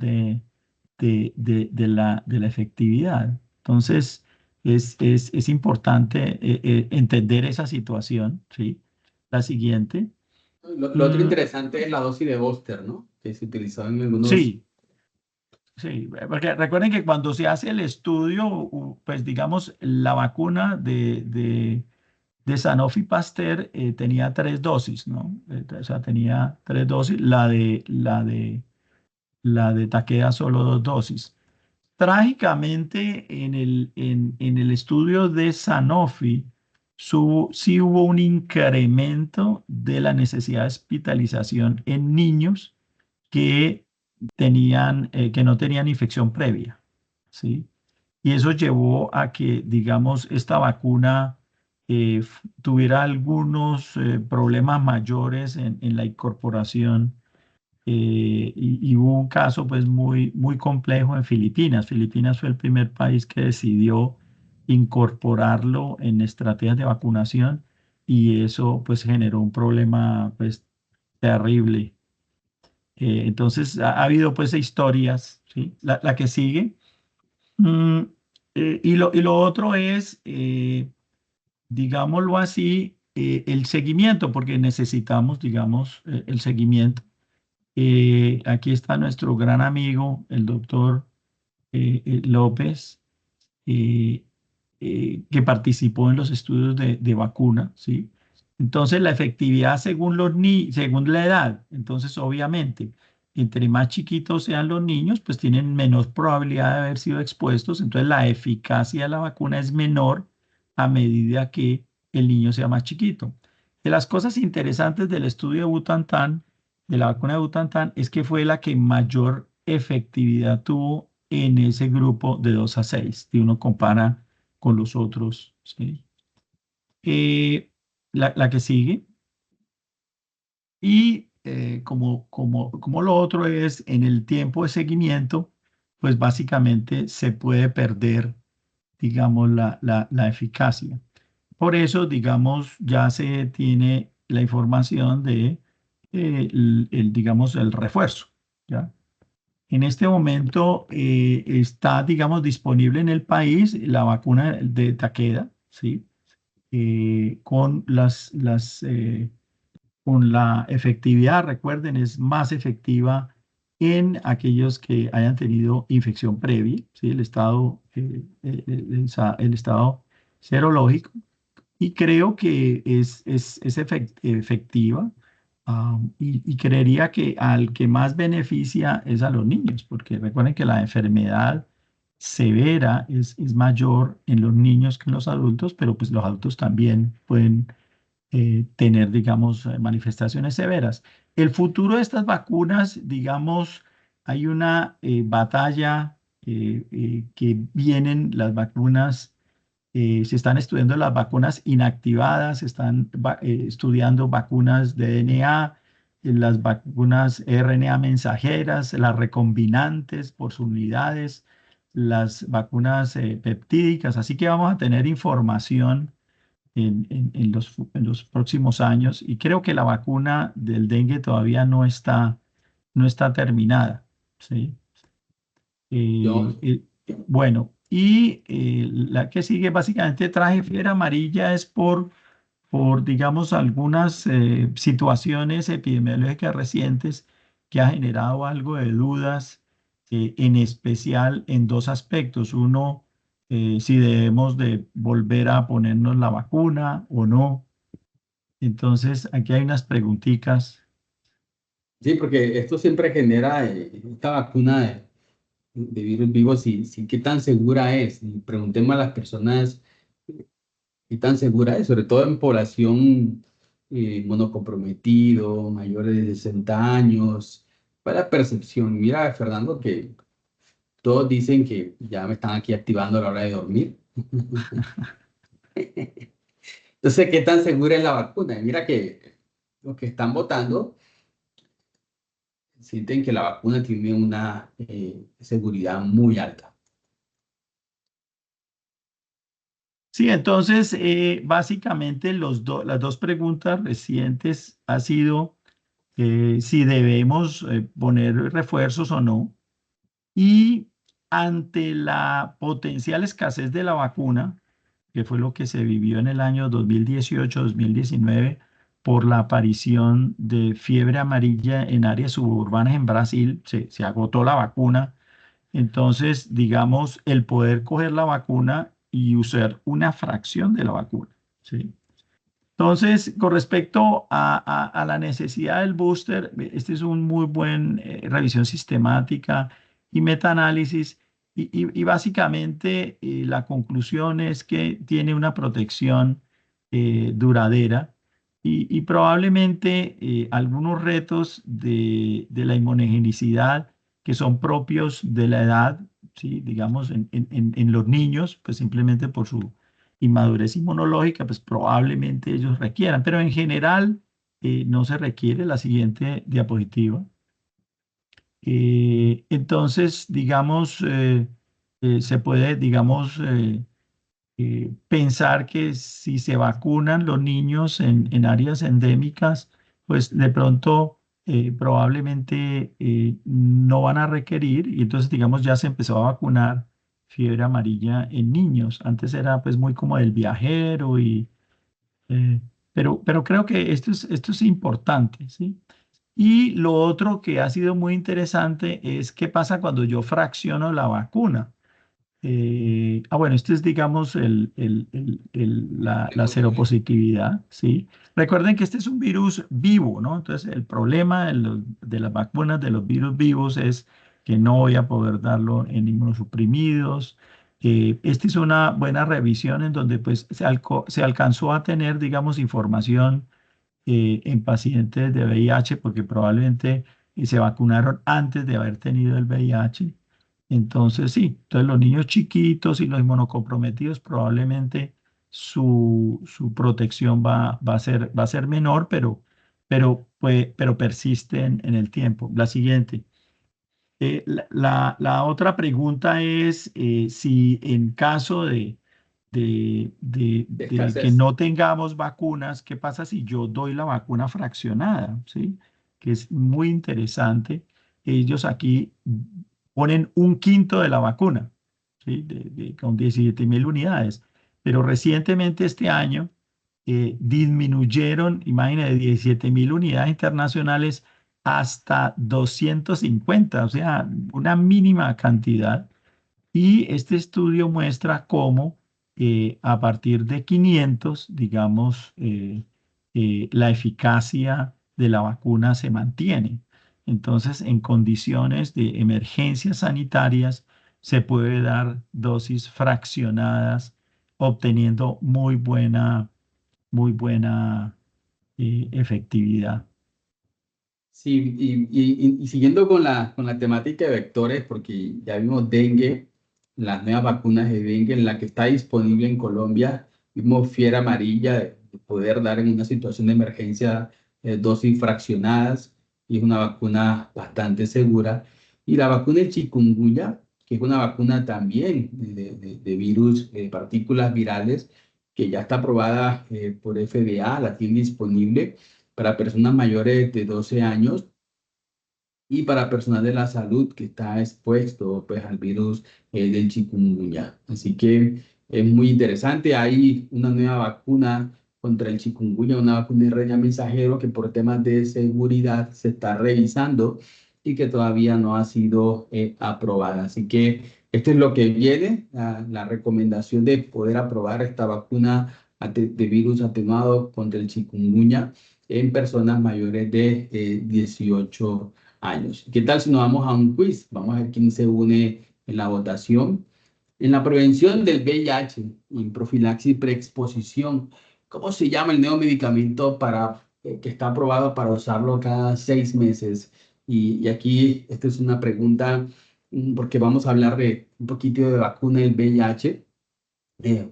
de la efectividad. Entonces, es importante entender esa situación, ¿sí? La siguiente. Lo otro interesante es la dosis de booster, ¿no? Que se utilizaba en algunos... Sí, sí, porque recuerden que cuando se hace el estudio, pues digamos, la vacuna de Sanofi Pasteur tenía 3 dosis, ¿no? O sea, tenía 3 dosis, la de Takeda solo 2 dosis. Trágicamente, en el estudio de Sanofi, sí hubo un incremento de la necesidad de hospitalización en niños que que no tenían infección previa, ¿sí? Y eso llevó a que, digamos, esta vacuna tuviera algunos problemas mayores en la incorporación y hubo un caso pues muy complejo en Filipinas. Filipinas fue el primer país que decidió incorporarlo en estrategias de vacunación y eso pues generó un problema pues terrible. Entonces ha habido pues historias, ¿sí? La que sigue. Mm, y lo otro es, digámoslo así, el seguimiento, porque necesitamos, digamos, el seguimiento. Aquí está nuestro gran amigo, el doctor López, eh, que participó en los estudios de vacuna, ¿sí? Entonces, la efectividad según según la edad, entonces, obviamente, entre más chiquitos sean los niños, pues tienen menor probabilidad de haber sido expuestos, entonces la eficacia de la vacuna es menor a medida que el niño sea más chiquito. De las cosas interesantes del estudio de Butantan, de la vacuna de Butantan, es que fue la que mayor efectividad tuvo en ese grupo de 2 a 6, si uno compara con los otros, ¿sí? La que sigue. Y como lo otro es en el tiempo de seguimiento, pues básicamente se puede perder, digamos, la eficacia. Por eso, digamos, ya se tiene la información de, digamos, el refuerzo, ¿ya? En este momento está, digamos, disponible en el país la vacuna de Takeda, ¿sí? Con con la efectividad, recuerden, es más efectiva en aquellos que hayan tenido infección previa, ¿sí? El estado serológico. Y creo que es efectiva. Y creería que al que más beneficia es a los niños, porque recuerden que la enfermedad severa es mayor en los niños que en los adultos, pero pues los adultos también pueden tener, digamos, manifestaciones severas. El futuro de estas vacunas, digamos, hay una batalla que vienen las vacunas. Se están estudiando las vacunas inactivadas, se están estudiando vacunas de DNA, las vacunas RNA mensajeras, las recombinantes por sus unidades, las vacunas peptídicas. Así que vamos a tener información en los próximos años y creo que la vacuna del dengue todavía no está terminada, ¿sí? Yo, Bueno, y la que sigue básicamente traje fiebre amarilla es digamos, algunas situaciones epidemiológicas recientes que ha generado algo de dudas, en especial en 2 aspectos. Uno, si debemos de volver a ponernos la vacuna o no. Entonces, aquí hay unas preguntitas. sí, porque esto siempre genera esta vacuna de virus vivos, qué tan segura es. Y preguntemos a las personas qué tan segura es, sobre todo en población monocomprometido, mayores de 60 años. ¿Cuál es la percepción? Mira, Fernando, que todos dicen que ya me están aquí activando a la hora de dormir. Entonces, ¿qué tan segura es la vacuna? Y mira que los que están votando sienten que la vacuna tiene una seguridad muy alta. Sí, entonces, básicamente las 2 preguntas recientes ha sido si debemos poner refuerzos o no. Y ante la potencial escasez de la vacuna, que fue lo que se vivió en el año 2018-2019 por la aparición de fiebre amarilla en áreas suburbanas en Brasil, se agotó la vacuna. Entonces, digamos, el poder coger la vacuna y usar una fracción de la vacuna, ¿sí? Entonces, con respecto a la necesidad del booster, este es un muy buen revisión sistemática y metaanálisis. Y básicamente la conclusión es que tiene una protección duradera y probablemente algunos retos de la inmunogenicidad que son propios de la edad, ¿sí? Digamos, en los niños, pues simplemente por su inmadurez inmunológica, pues probablemente ellos requieran, pero en general no se requiere. La siguiente diapositiva. Entonces, digamos, se puede, digamos, pensar que si se vacunan los niños en áreas endémicas, pues de pronto probablemente no van a requerir, y entonces, digamos, ya se empezó a vacunar fiebre amarilla en niños. Antes era pues muy como del viajero, eh, pero creo que esto es importante, ¿sí? Y lo otro que ha sido muy interesante es qué pasa cuando yo fracciono la vacuna. Bueno, este es, digamos, la seropositividad, ¿sí? Recuerden que este es un virus vivo, ¿no? Entonces, el problema de las vacunas de los virus vivos es que no voy a poder darlo en inmunosuprimidos. Esta es una buena revisión en donde, pues, se alcanzó a tener, digamos, información en pacientes de VIH, porque probablemente se vacunaron antes de haber tenido el VIH. Entonces, sí, entonces los niños chiquitos y los inmunocomprometidos probablemente su protección va a ser menor, pero persiste en el tiempo. La siguiente. La otra pregunta es si en caso de que Escasez. no tengamos vacunas, ¿qué pasa si yo doy la vacuna fraccionada? ¿Sí? Que es muy interesante. Ellos aquí ponen un quinto de la vacuna, ¿sí? Con 17.000 unidades. Pero recientemente este año disminuyeron, imagínate, de 17.000 unidades internacionales hasta 250, o sea, una mínima cantidad. Y este estudio muestra cómo a partir de 500, digamos, la eficacia de la vacuna se mantiene. Entonces, en condiciones de emergencias sanitarias, se puede dar dosis fraccionadas, obteniendo muy buena efectividad. Sí, y siguiendo con la temática de vectores, porque ya vimos dengue, las nuevas vacunas de dengue, en la que está disponible en Colombia, vimos fiebre amarilla, de poder dar en una situación de emergencia dosis fraccionadas, y es una vacuna bastante segura. Y la vacuna de chikungunya, que es una vacuna también de virus, partículas virales, que ya está aprobada por FDA, la tiene disponible para personas mayores de 12 años y para personal de la salud que está expuesto pues, al virus del chikungunya. Así que es muy interesante. Hay una nueva vacuna contra el chikungunya, una vacuna de RNA mensajero que por temas de seguridad se está revisando y que todavía no ha sido aprobada. Así que esto es lo que viene, la recomendación de poder aprobar esta vacuna de virus atenuado contra el chikungunya en personas mayores de 18 años. ¿Qué tal si nos vamos a un quiz? Vamos a ver quién se une en la votación. En la prevención del VIH y en profilaxis preexposición, ¿cómo se llama el nuevo medicamento que está aprobado para usarlo cada 6 meses? Y aquí, esta es una pregunta, porque vamos a hablar de un poquito de vacuna del VIH,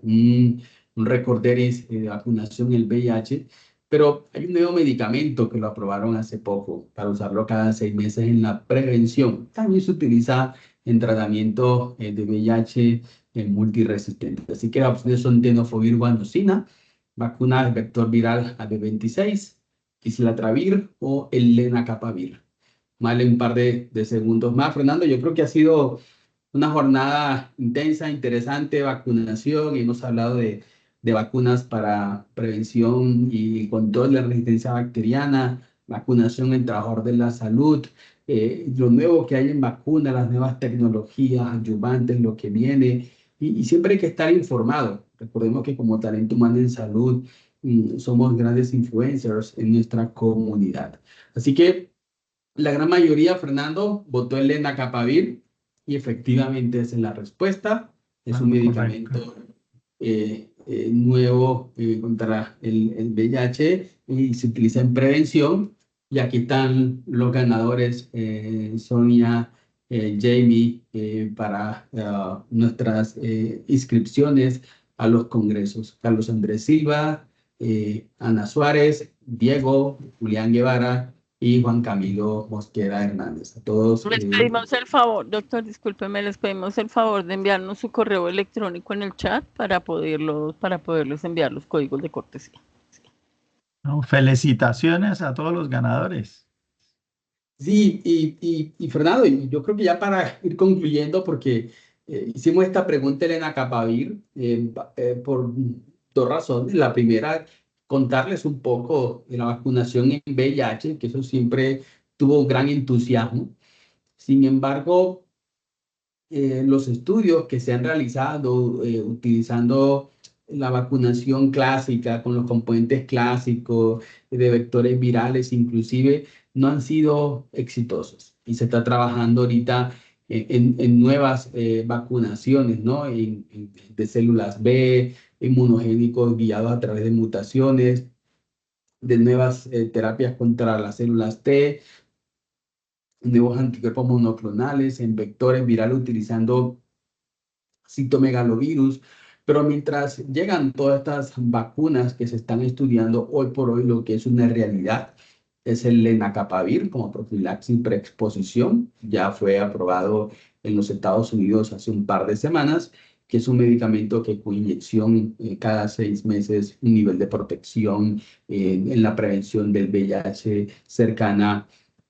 un recorderis de vacunación del VIH, pero hay un nuevo medicamento que lo aprobaron hace poco para usarlo cada 6 meses en la prevención. También se utiliza en tratamiento de VIH multiresistente. Así que las opciones son tenofovir guanosina, vacuna de vector viral AB26, islatravir o el lenacapavir. Vale, un par de segundos más. Fernando, yo creo que ha sido una jornada intensa, interesante, vacunación, y hemos hablado de vacunas para prevención y control de la resistencia bacteriana, vacunación en trabajador de la salud, lo nuevo que hay en vacunas, las nuevas tecnologías, adyuvantes, lo que viene, y siempre hay que estar informado. Recordemos que como talento humano en salud, somos grandes influencers en nuestra comunidad. Así que la gran mayoría, Fernando, votó el lenacapavir y efectivamente esa es la respuesta. Es un medicamento nuevo contra el VIH y se utiliza en prevención. Y aquí están los ganadores, Sonia, Jamie, para nuestras inscripciones a los congresos. Carlos Andrés Silva, Ana Suárez, Diego, Julián Guevara y Juan Camilo Mosquera Hernández. A todos. Les pedimos el favor, doctor, discúlpeme, les pedimos el favor de enviarnos su correo electrónico en el chat para poderles enviar los códigos de cortesía. No, felicitaciones a todos los ganadores. Sí, y Fernando, y yo creo que ya para ir concluyendo, porque hicimos esta pregunta, Elena Capavir, por dos razones. La primera, contarles un poco de la vacunación en VIH, que eso siempre tuvo gran entusiasmo. Sin embargo, los estudios que se han realizado utilizando la vacunación clásica con los componentes clásicos de vectores virales inclusive no han sido exitosos y se está trabajando ahorita en nuevas vacunaciones, ¿no? De células B, inmunogénicos guiados a través de mutaciones, de nuevas terapias contra las células T, nuevos anticuerpos monoclonales en vectores virales utilizando citomegalovirus, pero mientras llegan todas estas vacunas que se están estudiando hoy por hoy, lo que es una realidad es el lenacapavir como profilaxis preexposición. Ya fue aprobado en los Estados Unidos hace un par de semanas, que es un medicamento que con inyección cada 6 meses, un nivel de protección en la prevención del VIH cercana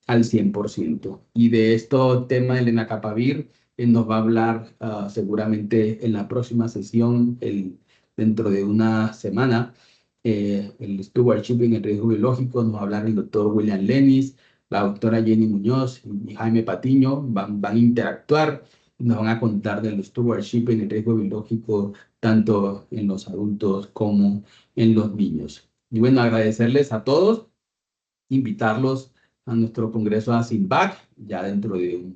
al 100%. Y de esto tema del lenacapavir nos va a hablar seguramente en la próxima sesión, dentro de una semana, el Stewardship en el riesgo biológico. Nos va a hablar el doctor William Lenis, la doctora Jenny Muñoz y Jaime Patiño. Van a interactuar y nos van a contar del Stewardship en el riesgo biológico, tanto en los adultos como en los niños. Y bueno, agradecerles a todos, invitarlos a nuestro congreso ASIMBAC, ya dentro de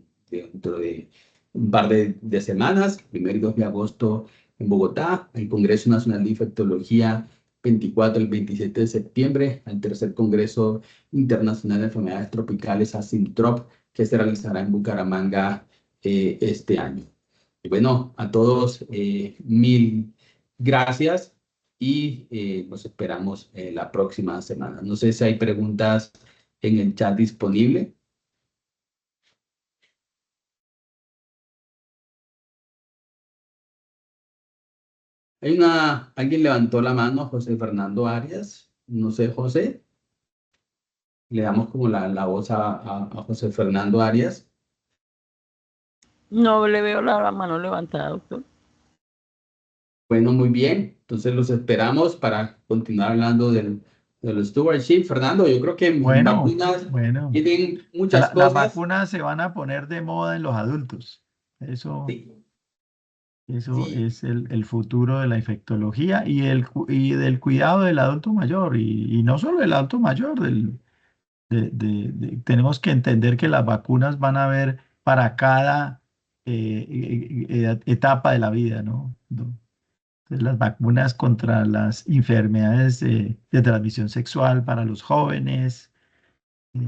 un par de semanas, 1 y 2 de agosto en Bogotá, el Congreso Nacional de Infectología, 24 y 27 de septiembre, al tercer Congreso Internacional de Enfermedades Tropicales, ASIMTROP, que se realizará en Bucaramanga este año. Y bueno, a todos, mil gracias y nos esperamos la próxima semana. No sé si hay preguntas en el chat disponible. Alguien levantó la mano, José Fernando Arias. No sé, José. Le damos como la voz a José Fernando Arias. No le veo la mano levantada, doctor. Bueno, muy bien. Entonces los esperamos para continuar hablando del stewardship. Fernando, yo creo que vacunas tienen muchas Las cosas. vacunas se van a poner de moda en los adultos. Eso, Sí. eso Sí. es el futuro de la infectología y del cuidado del adulto mayor. Y no solo del adulto mayor, tenemos que entender que las vacunas van a haber para cada etapa de la vida, ¿no? Entonces, las vacunas contra las enfermedades de transmisión sexual para los jóvenes, eh,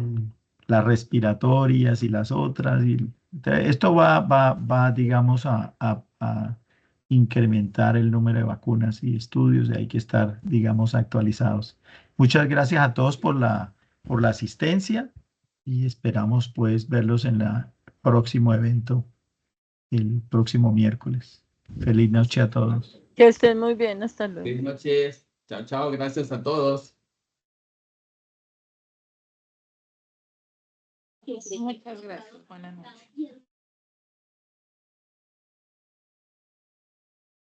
las respiratorias y las otras. Entonces, esto va, digamos, a incrementar el número de vacunas y estudios y hay que estar, digamos, actualizados. Muchas gracias a todos por la asistencia y esperamos pues verlos en el próximo evento el próximo miércoles. Feliz noche a todos. Que estén muy bien, hasta luego. Buenas noches. Chao, chao. Gracias a todos. Muchas gracias. Buenas noches.